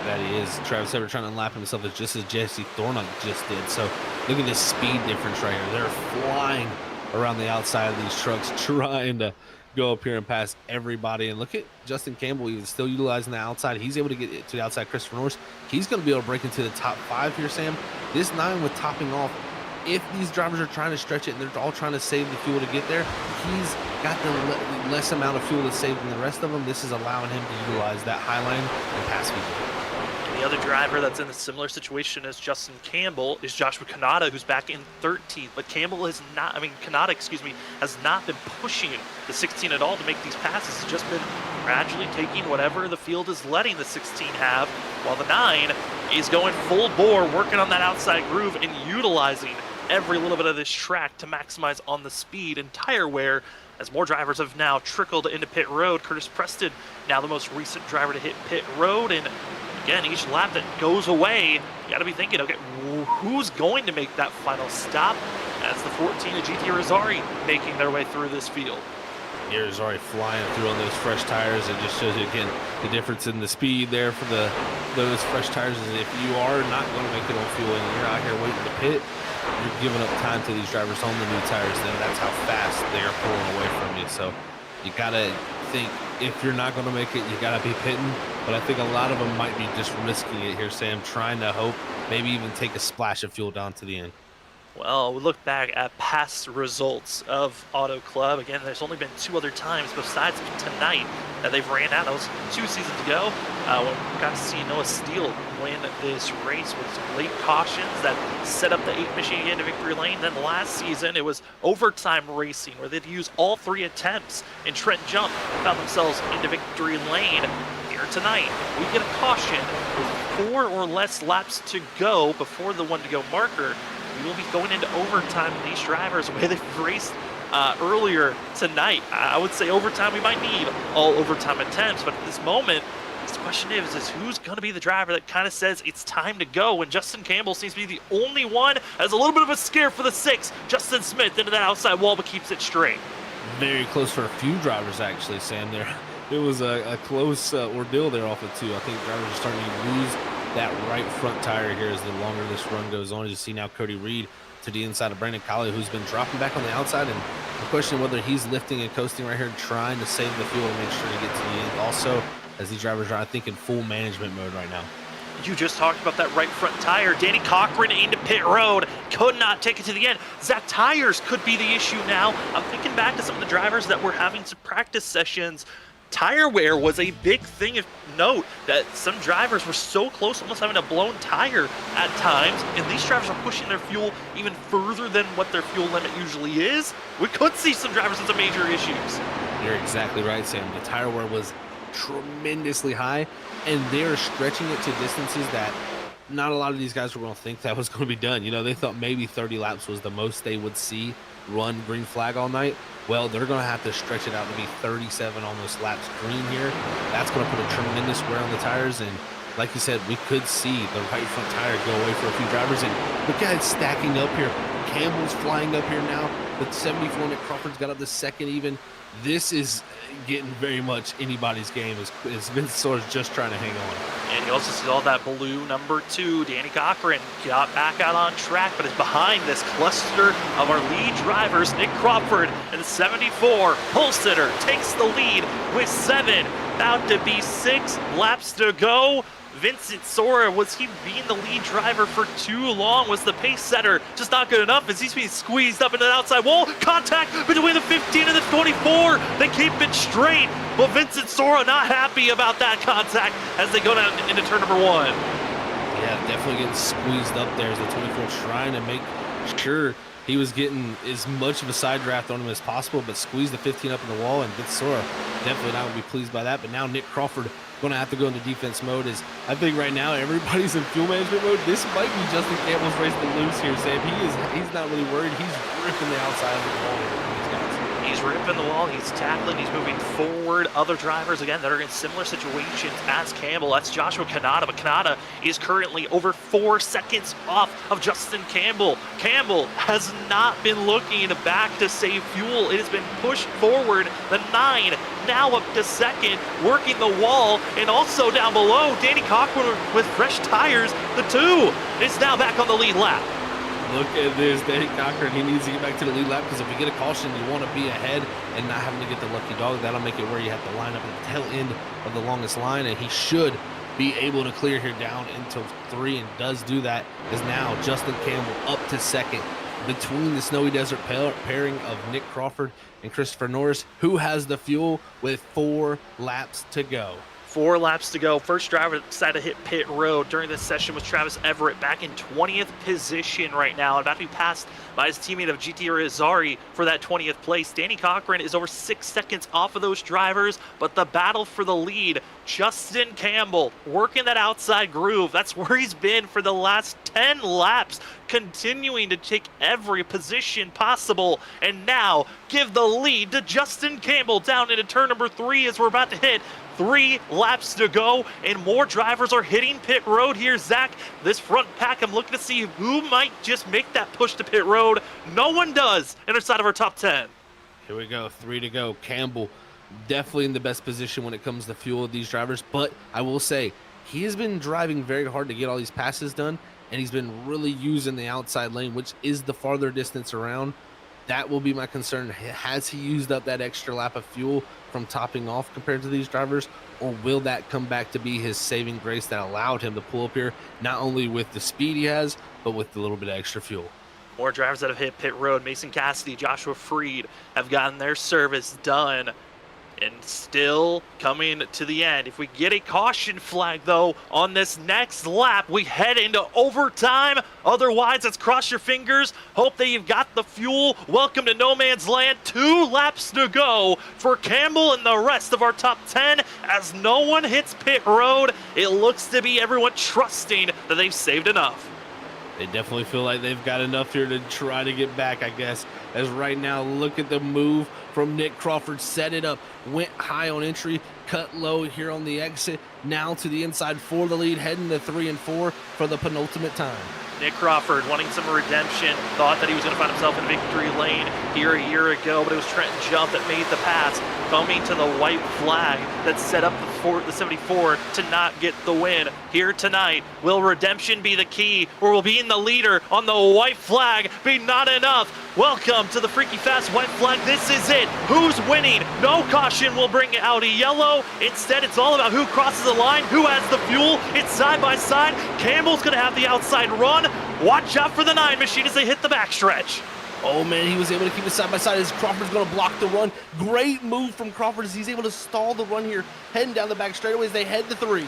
That he is. Travis Everett trying to unlap himself is just as Jesse Thornock just did. So look at this speed difference right here. They're flying around the outside of these trucks, trying to go up here and pass everybody. And look at Justin Campbell, he's still utilizing the outside. He's able to get to the outside. Christopher Norris, he's going to be able to break into the top 5 here, Sam. This 9 with topping off, if these drivers are trying to stretch it and they're all trying to save the fuel to get there, he's got the less amount of fuel to save than the rest of them. This is allowing him to utilize that high line and pass people. The other driver that's in a similar situation as Justin Campbell is Joshua Kanata, who's back in 13th. But Campbell has not, Kanata, has not been pushing the 16 at all to make these passes. He's just been gradually taking whatever the field is letting the 16 have, while the 9 is going full bore, working on that outside groove and utilizing every little bit of this track to maximize on the speed and tire wear, as more drivers have now trickled into pit road. Curtis Preston, now the most recent driver to hit pit road, and again, each lap that goes away, you got to be thinking, okay, who's going to make that final stop? As the 14 of GT Rosari making their way through this field. Rosari flying through on those fresh tires. It just shows you again the difference in the speed there for those fresh tires. Is if you are not going to make it on fuel and you're out here waiting to pit, you're giving up time to these drivers on the new tires. Then that's how fast they are pulling away from you. So you got to think, if you're not going to make it, you got to be pitting. But I think a lot of them might be just risking it here, Sam, trying to hope, maybe even take a splash of fuel down to the end. Well, we look back at past results of Auto Club. Again, there's only been 2 other times besides tonight that they've ran out. That was 2 seasons ago when we got to see Noah Steele win this race with some late cautions that set up the 8 machine into victory lane. Then last season, it was overtime racing where they'd use all 3 attempts, and Trent Jump found themselves into victory lane. Here tonight, we get a caution with 4 or less laps to go before the 1 to go marker. We will be going into overtime. These drivers, the way they've raced earlier tonight, I would say overtime, we might need all overtime attempts. But at this moment, the question is who's going to be the driver that kind of says it's time to go? And Justin Campbell seems to be the only one as a little bit of a scare for the 6. Justin Smith into that outside wall, but keeps it straight. Very close for a few drivers, actually, Sam. It was a close ordeal there off of 2. I think drivers are starting to lose that right front tire here as the longer this run goes on. As you see now, Cody Reed to the inside of Brandon Colley, who's been dropping back on the outside, and the question whether he's lifting and coasting right here, trying to save the fuel and make sure to get to the end. Also, as these drivers are, I think, in full management mode right now. You just talked about that right front tire. Danny Cochran into pit road, could not take it to the end. Zach Tires could be the issue now. I'm thinking back to some of the drivers that were having some practice sessions. Tire wear was a big thing of note, that some drivers were so close, almost having a blown tire at times, and these drivers are pushing their fuel even further than what their fuel limit usually is. We could see some drivers with some major issues. You're exactly right, Sam. The tire wear was tremendously high, and they're stretching it to distances that not a lot of these guys were going to think that was going to be done. You know, they thought maybe 30 laps was the most they would see run green flag all night. Well, they're going to have to stretch it out to be 37 almost laps green here. That's going to put a tremendous wear on the tires, and like you said, we could see the right front tire go away for a few drivers. And look at it stacking up here. Campbell's flying up here now. The 74, Nick Crawford's got up to 2nd even. This is getting very much anybody's game as Vince Sora's just trying to hang on. And you also see all that blue number 2, Danny Cochran, got back out on track, but is behind this cluster of our lead drivers. Nick Crawford and the 74, pole sitter, takes the lead with 7. About to be 6 laps to go. Vincent Sora, was he being the lead driver for too long? Was the pace setter just not good enough as he's being squeezed up into the outside wall? Contact between the 15 and the 24. They keep it straight, but Vincent Sora not happy about that contact as they go down into turn number 1. Yeah, definitely getting squeezed up there as the 24 trying to make sure he was getting as much of a side draft on him as possible, but squeezed the 15 up in the wall, and Vince Sora definitely not going to be pleased by that. But now Nick Crawford going to have to go into defense mode. Is I think right now everybody's in fuel management mode. This might be Justin Campbell's race to lose here, Sam. He's not really worried. He's ripping the outside of the wall here. He's ripping the wall, he's tackling, he's moving forward. Other drivers, again, that are in similar situations as Campbell. That's Joshua Kanata, but Kanata is currently over 4 seconds off of Justin Campbell. Campbell has not been looking back to save fuel. It has been pushed forward. The 9 now up to 2nd, working the wall, and also down below, Danny Cochran with fresh tires. The 2 is now back on the lead lap. Look at this, Danny Cochran. He needs to get back to the lead lap, because if you get a caution, you want to be ahead and not having to get the lucky dog. That'll make it where you have to line up at the tail end of the longest line, and he should be able to clear here down into 3, and does do that, as now Justin Campbell up to 2nd, between the Snowy Desert pairing of Nick Crawford and Christopher Norris, who has the fuel with 4 laps to go. 4 laps to go. First driver decided to hit pit road during this session was Travis Everett, back in 20th position right now, about to be passed by his teammate of GT Rizari for that 20th place. Danny Cochran is over 6 seconds off of those drivers, but the battle for the lead, Justin Campbell working that outside groove. That's where he's been for the last 10 laps, continuing to take every position possible, and now give the lead to Justin Campbell down into turn number 3 as we're about to hit 3 laps to go, and more drivers are hitting pit road here. Zach, this front pack, I'm looking to see who might just make that push to pit road. No one does inside of our top 10. Here we go, 3 to go. Campbell definitely in the best position when it comes to fuel of these drivers, but I will say he has been driving very hard to get all these passes done, and he's been really using the outside lane, which is the farther distance around. That will be my concern. Has he used up that extra lap of fuel from topping off compared to these drivers, or will that come back to be his saving grace that allowed him to pull up here, not only with the speed he has, but with a little bit of extra fuel? More drivers that have hit pit road. Mason Cassidy, Joshua Freed have gotten their service done, and still coming to the end. If we get a caution flag, though, on this next lap, we head into overtime. Otherwise, let's cross your fingers. Hope that you've got the fuel. Welcome to no man's land. 2 laps to go for Campbell and the rest of our top 10 as no one hits pit road. It looks to be everyone trusting that they've saved enough. They definitely feel like they've got enough here to try to get back, I guess. As right now, look at the move from Nick Crawford. Set it up, went high on entry, cut low here on the exit. Now to the inside for the lead, heading to 3 and 4 for the penultimate time. Nick Crawford wanting some redemption, thought that he was going to find himself in victory lane here a year ago, but it was Trenton Jump that made the pass, coming to the white flag that set up the 74 to not get the win here tonight. Will redemption be the key, or will being the leader on the white flag be not enough? Welcome to the Freaky Fast white flag. This is it. Who's winning? No caution will bring out a yellow. Instead, it's all about who crosses the line, who has the fuel. It's side by side. Campbell's going to have the outside run. Watch out for the 9 machine as they hit the backstretch. Oh man, he was able to keep it side by side as Crawford's going to block the run. Great move from Crawford as he's able to stall the run here, heading down the back straightaway as they head to 3.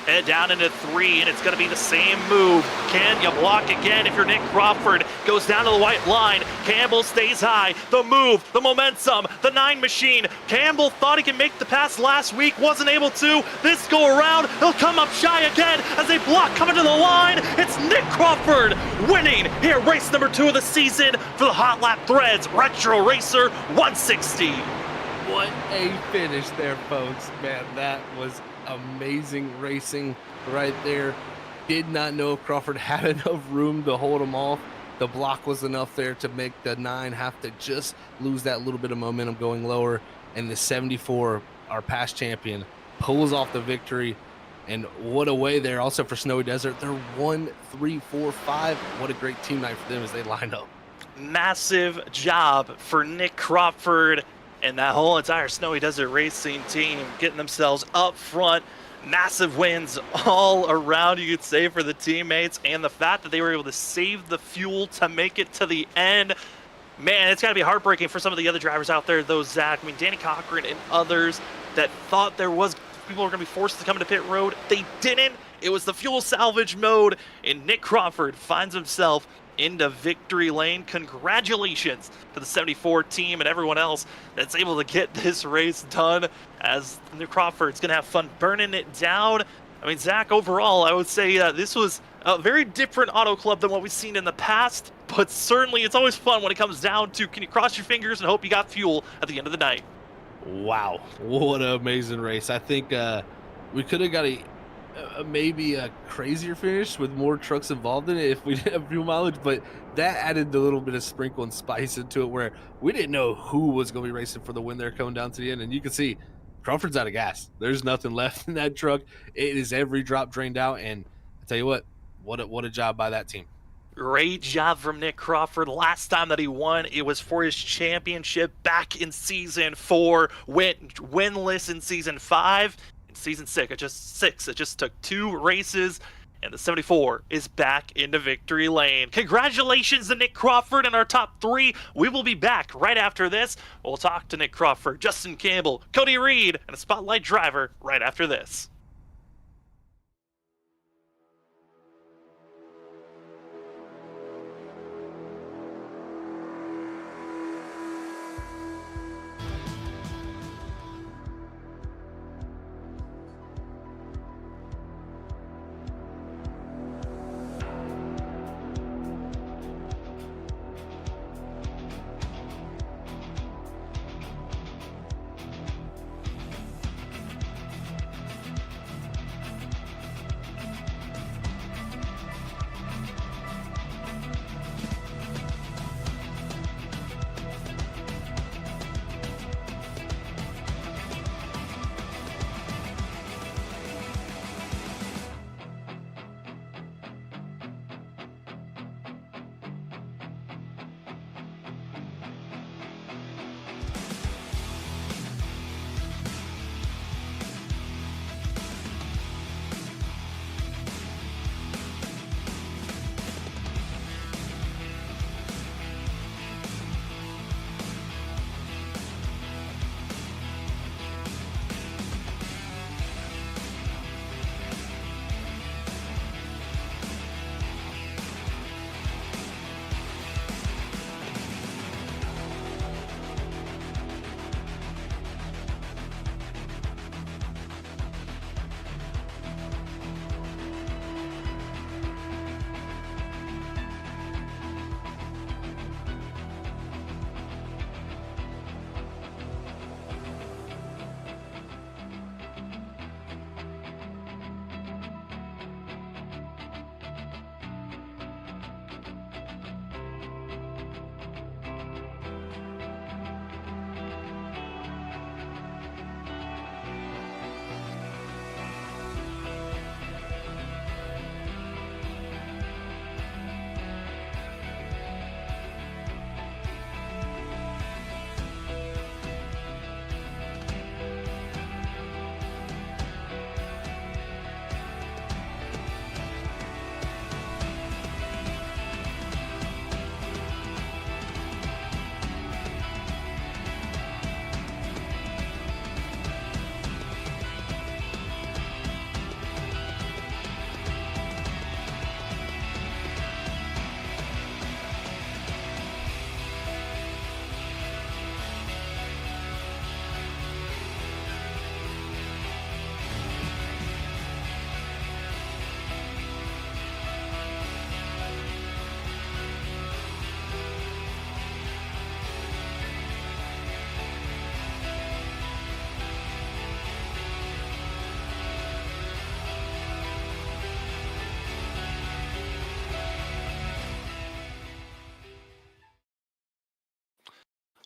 Head down into 3, and it's going to be the same move. Can you block again if you're Nick Crawford? Goes down to the white line. Campbell stays high. The move, the momentum, the 9 machine. Campbell thought he could make the pass last week, wasn't able to. This go around, he'll come up shy again as they block coming to the line. It's Nick Crawford winning here, race number 2 of the season for the Hot Lap Threads Retro Racer 160. What a finish there, folks. Man, that was amazing racing right there. Did not know if Crawford had enough room to hold him off. The block was enough there to make the 9 have to just lose that little bit of momentum going lower, and the 74, our past champion, pulls off the victory. And what a way there also for Snowy Desert. They're 1, 3, 4, 5. What a great team night for them as they line up. Massive job for Nick Crawford and that whole entire Snowy Desert Racing team, getting themselves up front. Massive wins all around, you could say, for the teammates, and the fact that they were able to save the fuel to make it to the end. Man, it's got to be heartbreaking for some of the other drivers out there, though, Zach. I mean, Danny Cochran and others that thought there was people were going to be forced to come into pit road. They didn't. It was the fuel salvage mode, and Nick Crawford finds himself into victory lane. Congratulations to the 74 team and everyone else that's able to get this race done, as Nick Crawford's going to have fun burning it down. I mean, Zach, overall, I would say this was a very different auto club than what we've seen in the past, but certainly it's always fun when it comes down to, can you cross your fingers and hope you got fuel at the end of the night? Wow, what an amazing race. I think we could have got maybe a crazier finish with more trucks involved in it if we didn't have fuel mileage, but that added a little bit of sprinkle and spice into it where we didn't know who was going to be racing for the win there coming down to the end. And you can see Crawford's out of gas. There's nothing left in that truck. It is every drop drained out, and I tell you what a job by that team. Great job from Nick Crawford. Last time that he won, it was for his championship back in season 4, went winless in season 5. In season 6, it just took 2 races, and the 74 is back into victory lane. Congratulations to Nick Crawford in our top 3. We will be back right after this. We'll talk to Nick Crawford, Justin Campbell, Cody Reed, and a Spotlight driver right after this.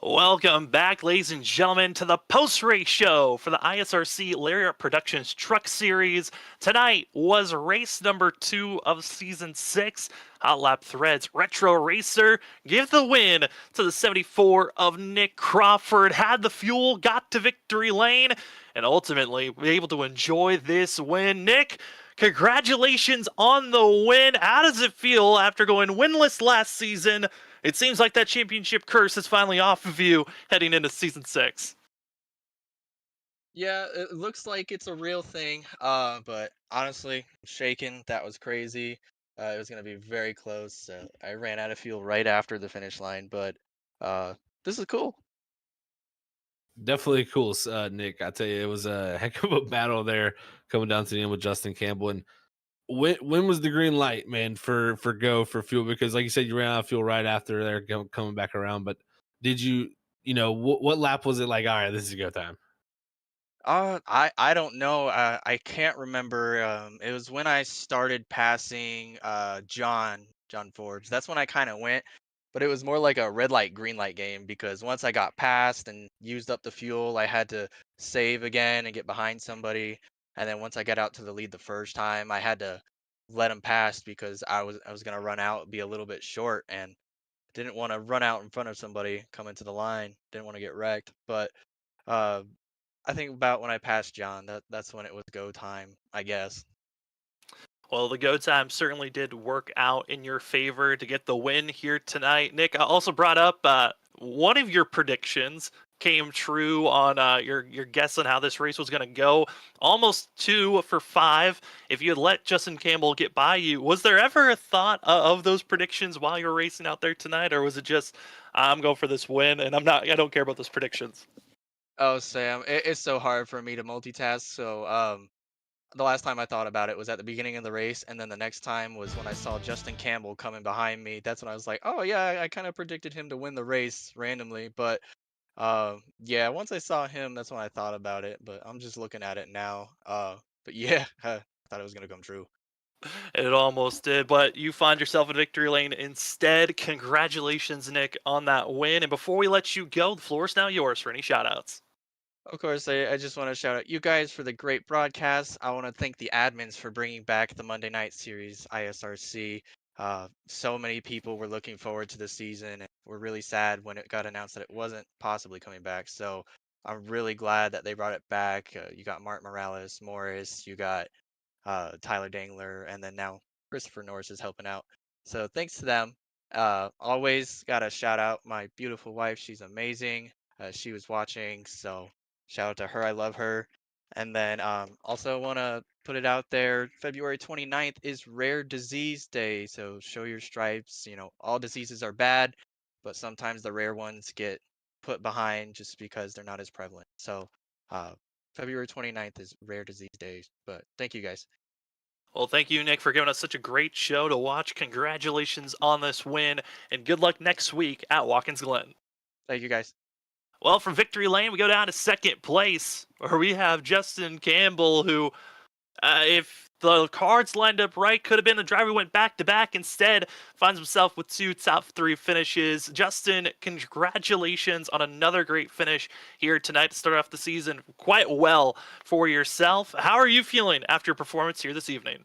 Welcome back, ladies and gentlemen, to the post-race show for the ISRC Lariat Productions Truck Series. Tonight was race number 2 of Season 6. Hot Lap Threads Retro Racer give the win to the 74 of Nick Crawford, had the fuel, got to victory lane, and ultimately was able to enjoy this win. Nick, congratulations on the win. How does it feel after going winless last season? It seems like that championship curse is finally off of you heading into Season 6. Yeah, it looks like it's a real thing. But honestly, I'm shaken. That was crazy. It was gonna be very close. I ran out of fuel right after the finish line, but uh, this is cool. Definitely cool, Nick. I tell you, it was a heck of a battle there coming down to the end with Justin Campbell. And when was the green light, man, for go for fuel? Because like you said, you ran out of fuel right after they're coming back around. But did you, what lap was it like? All right, this is go time. I don't know. I can't remember. It was when I started passing John Forbes. That's when I kind of went, but it was more like a red light green light game because once I got past and used up the fuel, I had to save again and get behind somebody. And then once I got out to the lead the first time, I had to let him pass because I was gonna run out, be a little bit short, and didn't want to run out in front of somebody coming to the line. Didn't want to get wrecked, but. Uh, I think about when I passed John, that's when it was go time, I guess. Well, the go time certainly did work out in your favor to get the win here tonight. Nick, I also brought up one of your predictions came true on your guess on how this race was going to go. Almost 2 for 5. If you had let Justin Campbell get by you, was there ever a thought of those predictions while you were racing out there tonight, or was it just I'm going for this win and I don't care about those predictions? Oh, Sam, it's so hard for me to multitask. So, the last time I thought about it was at the beginning of the race, and then the next time was when I saw Justin Campbell coming behind me. That's when I was like, oh yeah, I kind of predicted him to win the race randomly. But yeah, once I saw him, that's when I thought about it. But I'm just looking at it now. But yeah, I thought it was gonna come true. It almost did, but you find yourself in victory lane instead. Congratulations, Nick, on that win. And before we let you go, the floor is now yours for any shoutouts. Of course, I just want to shout out you guys for the great broadcast. I want to thank the admins for bringing back the Monday Night Series ISRC. So many people were looking forward to the season and were really sad when it got announced that it wasn't possibly coming back. So I'm really glad that they brought it back. You got Mark Morales, Morris, you got Tyler Dangler, and then now Christopher Norris is helping out. So thanks to them. Always got to shout out my beautiful wife. She's amazing. She was watching, so shout out to her. I love her. And then also want to put it out there. February 29th is Rare Disease Day. So show your stripes. You know, all diseases are bad, but sometimes the rare ones get put behind just because they're not as prevalent. So uh, February 29th is Rare Disease Day. But thank you guys. Well, thank you, Nick, for giving us such a great show to watch. Congratulations on this win, and good luck next week at Watkins Glen. Thank you guys. Well, from victory lane, we go down to second place, where we have Justin Campbell, who, if the cards lined up right, could have been the driver who went back to back. Instead, finds himself with 2 top 3 finishes. Justin, congratulations on another great finish here tonight to start off the season quite well for yourself. How are you feeling after your performance here this evening?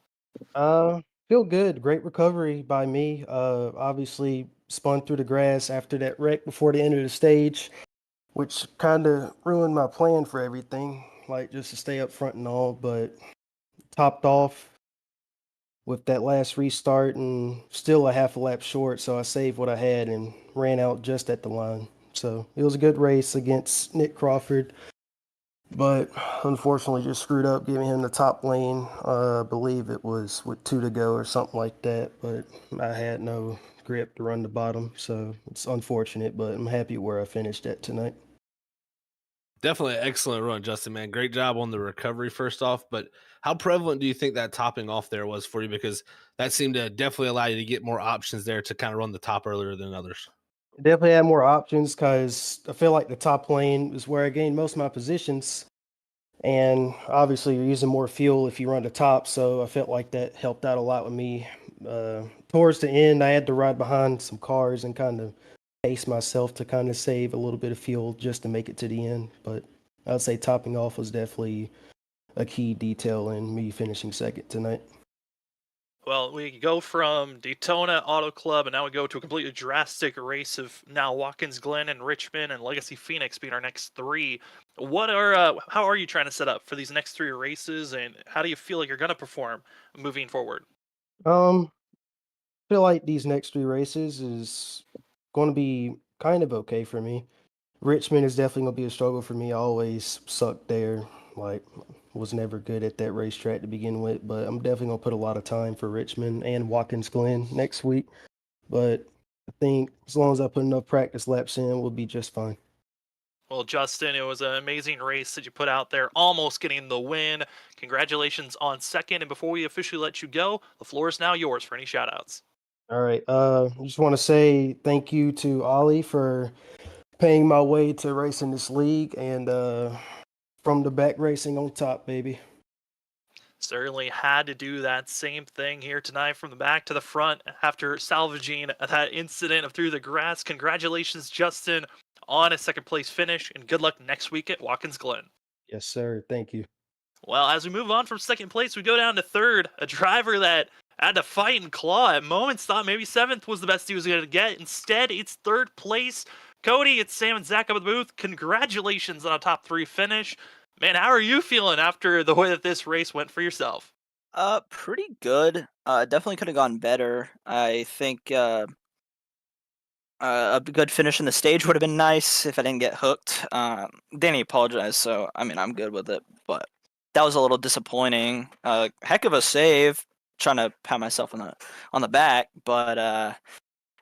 Uh, Feel good. Great recovery by me. Obviously spun through the grass after that wreck before the end of the stage, which kind of ruined my plan for everything, like just to stay up front and all, but topped off with that last restart and still a half a lap short, so I saved what I had and ran out just at the line. So it was a good race against Nick Crawford, but unfortunately just screwed up giving him the top lane. I believe it was with 2 to go or something like that, but I had no grip to run the bottom, so it's unfortunate, but I'm happy where I finished at tonight. Definitely an excellent run, Justin, man. Great job on the recovery, first off. But how prevalent do you think that topping off there was for you? Because that seemed to definitely allow you to get more options there to kind of run the top earlier than others. Definitely had more options because I feel like the top lane is where I gained most of my positions. And obviously, you're using more fuel if you run the top, so I felt like that helped out a lot with me. Towards the end, I had to ride behind some cars and kind of pace myself to kind of save a little bit of fuel just to make it to the end. But I'd say topping off was definitely a key detail in me finishing second tonight. Well, we go from Daytona Auto Club, and now we go to a completely drastic race of now Watkins Glen and Richmond and Legacy Phoenix being our next 3. How are you trying to set up for these next 3 races, and how do you feel like you're going to perform moving forward? Um, Feel like these next 3 races is going to be kind of okay for me. Richmond is definitely gonna be a struggle for me. I always sucked there. Like, was never good at that racetrack to begin with. But I'm definitely gonna put a lot of time for Richmond and Watkins Glen next week. But I think as long as I put enough practice laps in, we'll be just fine. Well, Justin, it was an amazing race that you put out there, almost getting the win. Congratulations on second. And before we officially let you go, the floor is now yours for any shoutouts. All right. I just want to say thank you to Ollie for paying my way to racing this league and from the back racing on top, baby. Certainly had to do that same thing here tonight from the back to the front after salvaging that incident of through the grass. Congratulations, Justin, on a second place finish, and good luck next week at Watkins Glen. Yes, sir. Thank you. Well, as we move on from second place, we go down to third. A driver that had to fight and claw at moments, thought maybe seventh was the best he was going to get. Instead, it's third place. Cody, it's Sam and Zach up at the booth. Congratulations on a top 3 finish. Man, how are you feeling after the way that this race went for yourself? Pretty good. Definitely could have gone better. I think a good finish in the stage would have been nice if I didn't get hooked. Danny apologized, so I mean I'm good with it, but that was a little disappointing. Heck of a save, trying to pat myself on the back, but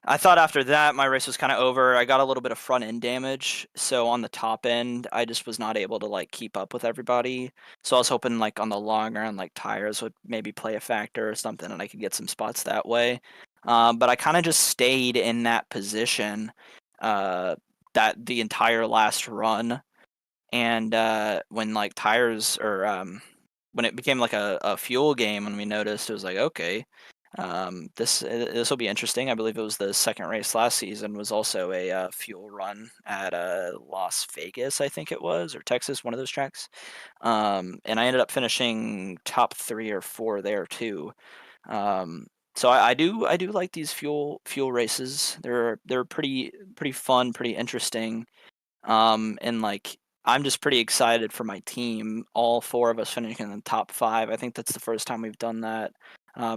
I thought after that my race was kind of over. I got a little bit of front end damage, so on the top end I just was not able to like keep up with everybody. So I was hoping like on the long run like tires would maybe play a factor or something, and I could get some spots that way. But I kind of just stayed in that position uh, that the entire last run, and when like tires or when it became like a fuel game, when we noticed, it was like, okay, this will be interesting. I believe it was the second race last season was also a fuel run at Las Vegas, I think it was, or Texas, one of those tracks. And I ended up finishing top 3 or 4 there too. Um, so I do like these fuel races. They're pretty fun, pretty interesting. And like I'm just pretty excited for my team. All 4 of us finishing in the top 5. I think that's the first time we've done that.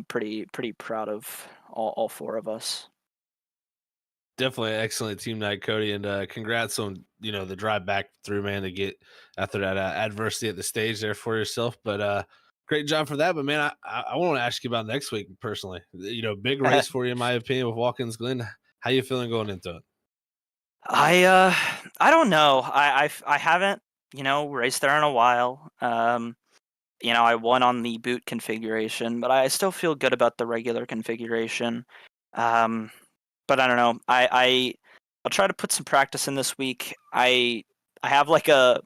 Pretty proud of all 4 of us. Definitely an excellent team night, Cody, and congrats on the drive back through, man, to get after that adversity at the stage there for yourself. But great job for that. But man, I want to ask you about next week personally. Big race for you in my opinion with Watkins Glen. How you feeling going into it? I don't know. I haven't raced there in a while. I won on the boot configuration, but I still feel good about the regular configuration. Um, but I don't know. I'll try to put some practice in this week. I have like a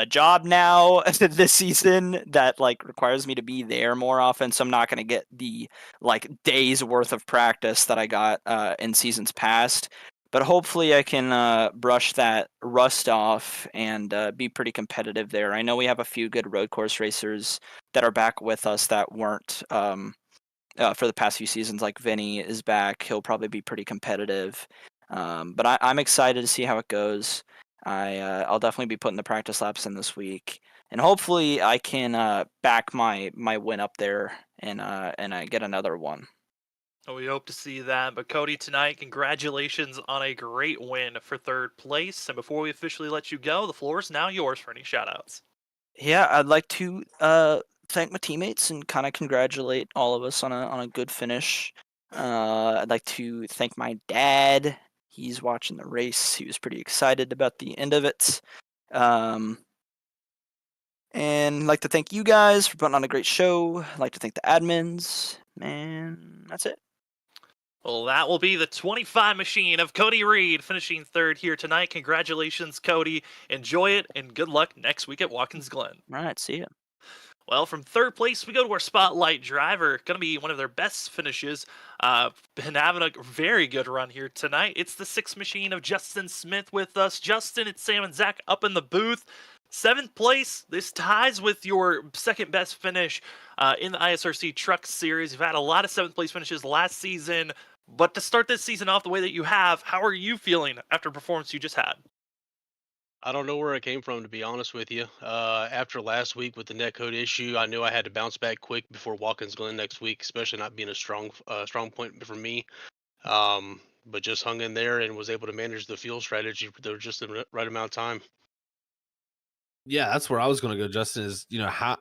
job now this season that like requires me to be there more often, so I'm not going to get the like days worth of practice that I got in seasons past. But hopefully I can brush that rust off and be pretty competitive there. I know we have a few good road course racers that are back with us that weren't for the past few seasons. Like Vinny is back; he'll probably be pretty competitive. But I'm excited to see how it goes. I'll definitely be putting the practice laps in this week, and hopefully I can back my win up there and I get another one. Well, we hope to see that. But Cody, tonight, congratulations on a great win for third place. And before we officially let you go, the floor is now yours for any shoutouts. Yeah, I'd like to thank my teammates and kind of congratulate all of us on a good finish. I'd like to thank my dad. He's watching the race. He was pretty excited about the end of it. Um, and I'd like to thank you guys for putting on a great show. I'd like to thank the admins. And that's it. Well, that will be the 25 machine of Cody Reed finishing third here tonight. Congratulations, Cody. Enjoy it, and good luck next week at Watkins Glen. All right, see ya. Well, from third place, we go to our spotlight driver. Going to be one of their best finishes. Been having a very good run here tonight. It's the 6 machine of Justin Smith with us. Justin, it's Sam and Zach up in the booth. 7th place. This ties with your second best finish in the ISRC Truck Series. You've had a lot of 7th place finishes last season. But to start this season off the way that you have, how are you feeling after the performance you just had? I don't know where it came from, to be honest with you. After last week with the netcode issue, I knew I had to bounce back quick before Watkins Glen next week, especially not being a strong point for me. But just hung in there and was able to manage the fuel strategy for just the right amount of time. Yeah, that's where I was going to go, Justin. Is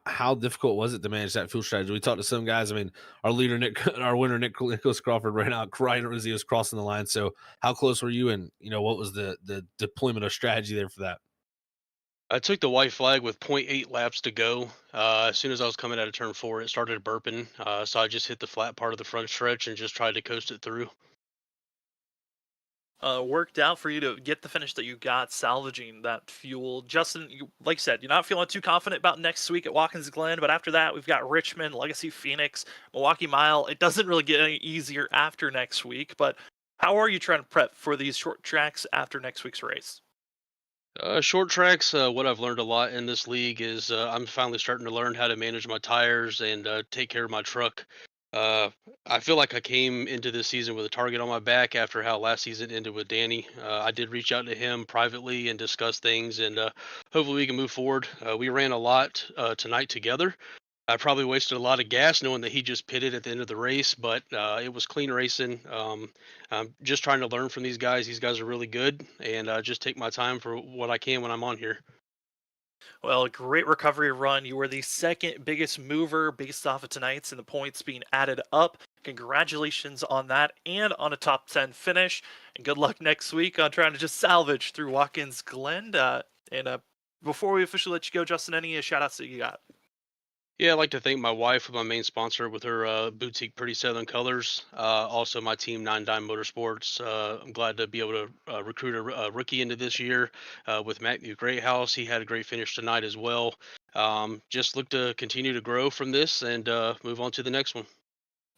how difficult was it to manage that fuel strategy? We talked to some guys. I mean, our leader our winner Nicholas Crawford ran out right as he was crossing the line. So, how close were you? And what was the deployment of strategy there for that? I took the white flag with 0.8 laps to go. As soon as I was coming out of turn 4, it started burping. So I just hit the flat part of the front stretch and just tried to coast it through. Worked out for you to get the finish that you got, salvaging that fuel. Justin, like you said, you're not feeling too confident about next week at Watkins Glen, but after that, we've got Richmond, Legacy Phoenix, Milwaukee Mile. It doesn't really get any easier after next week, but how are you trying to prep for these short tracks after next week's race? Short tracks, what I've learned a lot in this league is I'm finally starting to learn how to manage my tires and take care of my truck. Uh, I feel like I came into this season with a target on my back after how last season ended with Danny. I did reach out to him privately and discuss things, and hopefully we can move forward. We ran a lot tonight together, I probably wasted a lot of gas knowing that he just pitted at the end of the race, but it was clean racing. I'm just trying to learn from these guys. These guys are really good, and just take my time for what I can when I'm on here. Well, great recovery run. You were the second biggest mover based off of tonight's and the points being added up. Congratulations on that and on a top 10 finish. And good luck next week on trying to just salvage through Watkins Glen. And before we officially let you go, Justin, any shout outs that you got? Yeah, I'd like to thank my wife, my main sponsor, with her boutique Pretty Southern Colors. Also, my team, Nine Dime Motorsports. I'm glad to be able to recruit a rookie into this year with Matthew Greathouse. He had a great finish tonight as well. Just look to continue to grow from this and move on to the next one.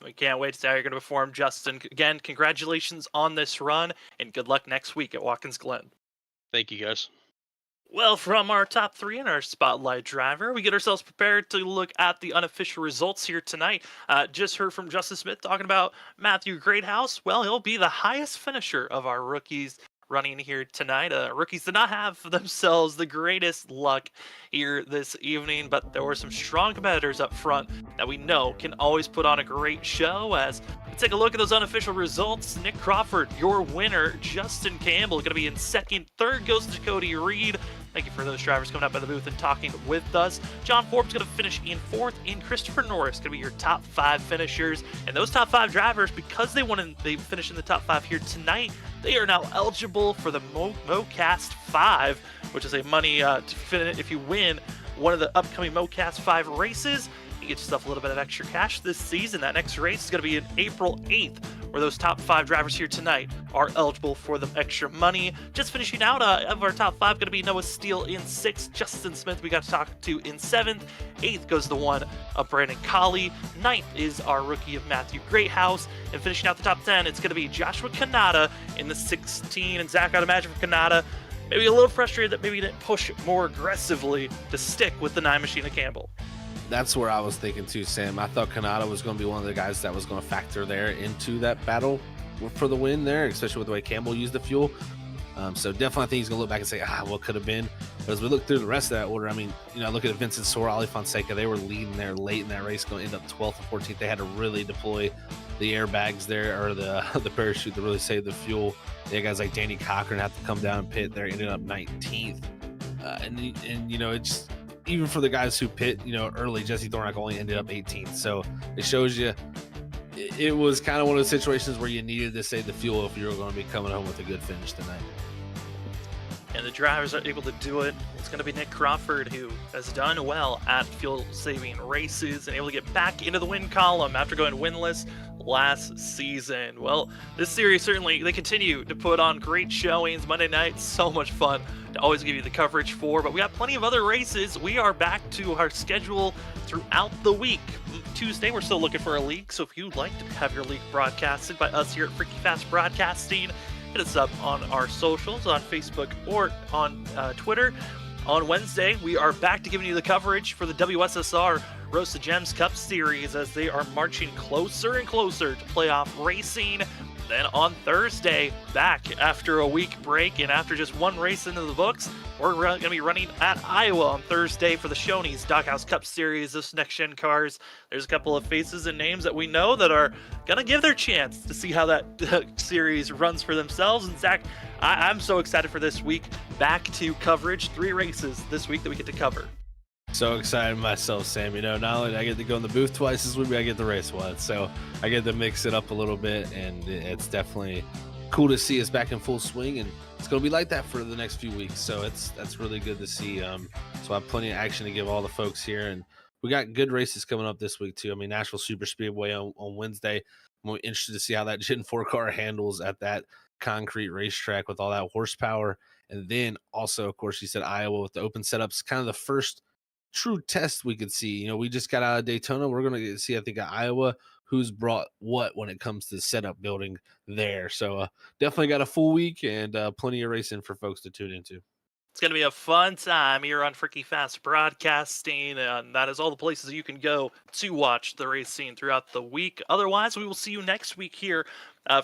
We can't wait to see how you're going to perform, Justin. Again, congratulations on this run and good luck next week at Watkins Glen. Thank you, guys. Well, from our top three and our spotlight driver, we get ourselves prepared to look at the unofficial results here tonight. Just heard from Justin Smith talking about Matthew Greathouse. Well, he'll be the highest finisher of our rookies running here tonight. Rookies did not have themselves the greatest luck here this evening, but there were some strong competitors up front that we know can always put on a great show. As we take a look at those unofficial results, Nick Crawford, your winner. Justin Campbell going to be in second. Third goes to Cody Reed. Thank you for those drivers coming up by the booth and talking with us. John Forbes going to finish in fourth, and Christopher Norris going to be your top five finishers. And those top five drivers, because they finished in the top five here tonight, they are now eligible for the MoCast 5, which is a money to finish if you win one of the upcoming MoCast 5 races. You get yourself a little bit of extra cash this season. That next race is going to be on April 8th, where those top five drivers here tonight are eligible for the extra money. Just finishing out of our top five, going to be Noah Steele in sixth, Justin Smith we got to talk to in seventh, eighth goes the one of Brandon Colley, ninth is our rookie of Matthew Greathouse, and finishing out the top 10, it's going to be Joshua Kanata in the 16, and Zach, I'd imagine for Kanata, maybe a little frustrated that maybe he didn't push more aggressively to stick with the 9 Machine of Campbell. That's where I was thinking too, Sam. I thought Kanata was going to be one of the guys that was going to factor there into that battle for the win there, especially with the way Campbell used the fuel. So definitely I think he's going to look back and say, what could have been? But as we look through the rest of that order, I mean, look at Vincent Sora, Ali Fonseca. They were leading there late in that race, going to end up 12th and 14th. They had to really deploy the airbags there, or the parachute, to really save the fuel. They had guys like Danny Cochran have to come down and pit there, ended up 19th. And it's even for the guys who pit, early, Jesse Thornack only ended up 18th. So it shows you it was kind of one of those situations where you needed to save the fuel if you were going to be coming home with a good finish tonight. And the drivers are able to do it. It's going to be Nick Crawford, who has done well at fuel-saving races and able to get back into the win column after going winless last season. Well, this series certainly, they continue to put on great showings. Monday night, so much fun to always give you the coverage for, but we got plenty of other races. We are back to our schedule throughout the week. Tuesday, we're still looking for a league, so if you'd like to have your league broadcasted by us here at Freaky Fast Broadcasting, hit us up on our socials, on Facebook or on Twitter. On Wednesday, we are back to giving you the coverage for the WSSR Roast to Gems Cup Series as they are marching closer and closer to playoff racing. Then on Thursday, back after a week break and after just one race into the books, we're going to be running at Iowa on Thursday for the Shoney's Doghouse Cup Series. This next-gen cars, there's a couple of faces and names that we know that are going to give their chance to see how that series runs for themselves. And Zach, I'm so excited for this week. Back to coverage, 3 races this week that we get to cover. So excited myself, Sam. Not only do I get to go in the booth twice this week, but I get to race once. So I get to mix it up a little bit, and it's definitely cool to see us back in full swing. And it's going to be like that for the next few weeks. So that's really good to see. So I have plenty of action to give all the folks here. And we got good races coming up this week, too. I mean, Nashville Super Speedway on Wednesday. I'm interested to see how that Gen 4 car handles at that concrete racetrack with all that horsepower. And then also, of course, you said Iowa with the open setups, kind of the first true test we could see. We just got out of Daytona. We're going to see, I think, at Iowa, who's brought what when it comes to setup building there. So definitely got a full week and plenty of racing for folks to tune into. It's going to be a fun time here on Freaky Fast Broadcasting, and that is all the places you can go to watch the racing throughout the week. Otherwise, we will see you next week here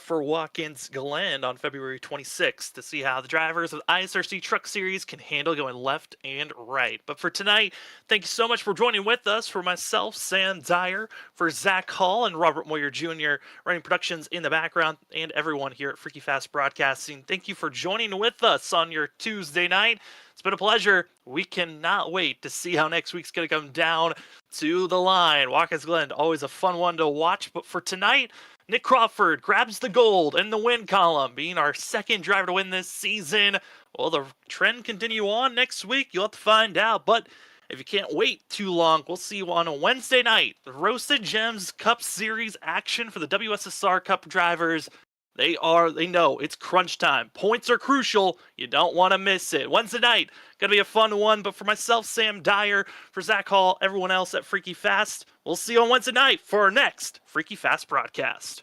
for Watkins Glen on February 26th to see how the drivers of the ISRC Truck Series can handle going left and right. But for tonight, thank you so much for joining with us. For myself, Sam Dyer, for Zach Hall and Robert Moyer Jr., running productions in the background, and everyone here at Freaky Fast Broadcasting, thank you for joining with us on your Tuesday night. It's been a pleasure. We cannot wait to see how next week's going to come down to the line. Watkins Glen, always a fun one to watch. But for tonight, Nick Crawford grabs the gold in the win column, being our second driver to win this season. Will the trend continue on next week? You'll have to find out. But if you can't wait too long, we'll see you on a Wednesday night. The Roasted Gems Cup Series action for the WSSR Cup drivers. They know it's crunch time. Points are crucial. You don't want to miss it. Wednesday night, gonna be a fun one. But for myself, Sam Dyer, for Zach Hall, everyone else at Freaky Fast, we'll see you on Wednesday night for our next Freaky Fast broadcast.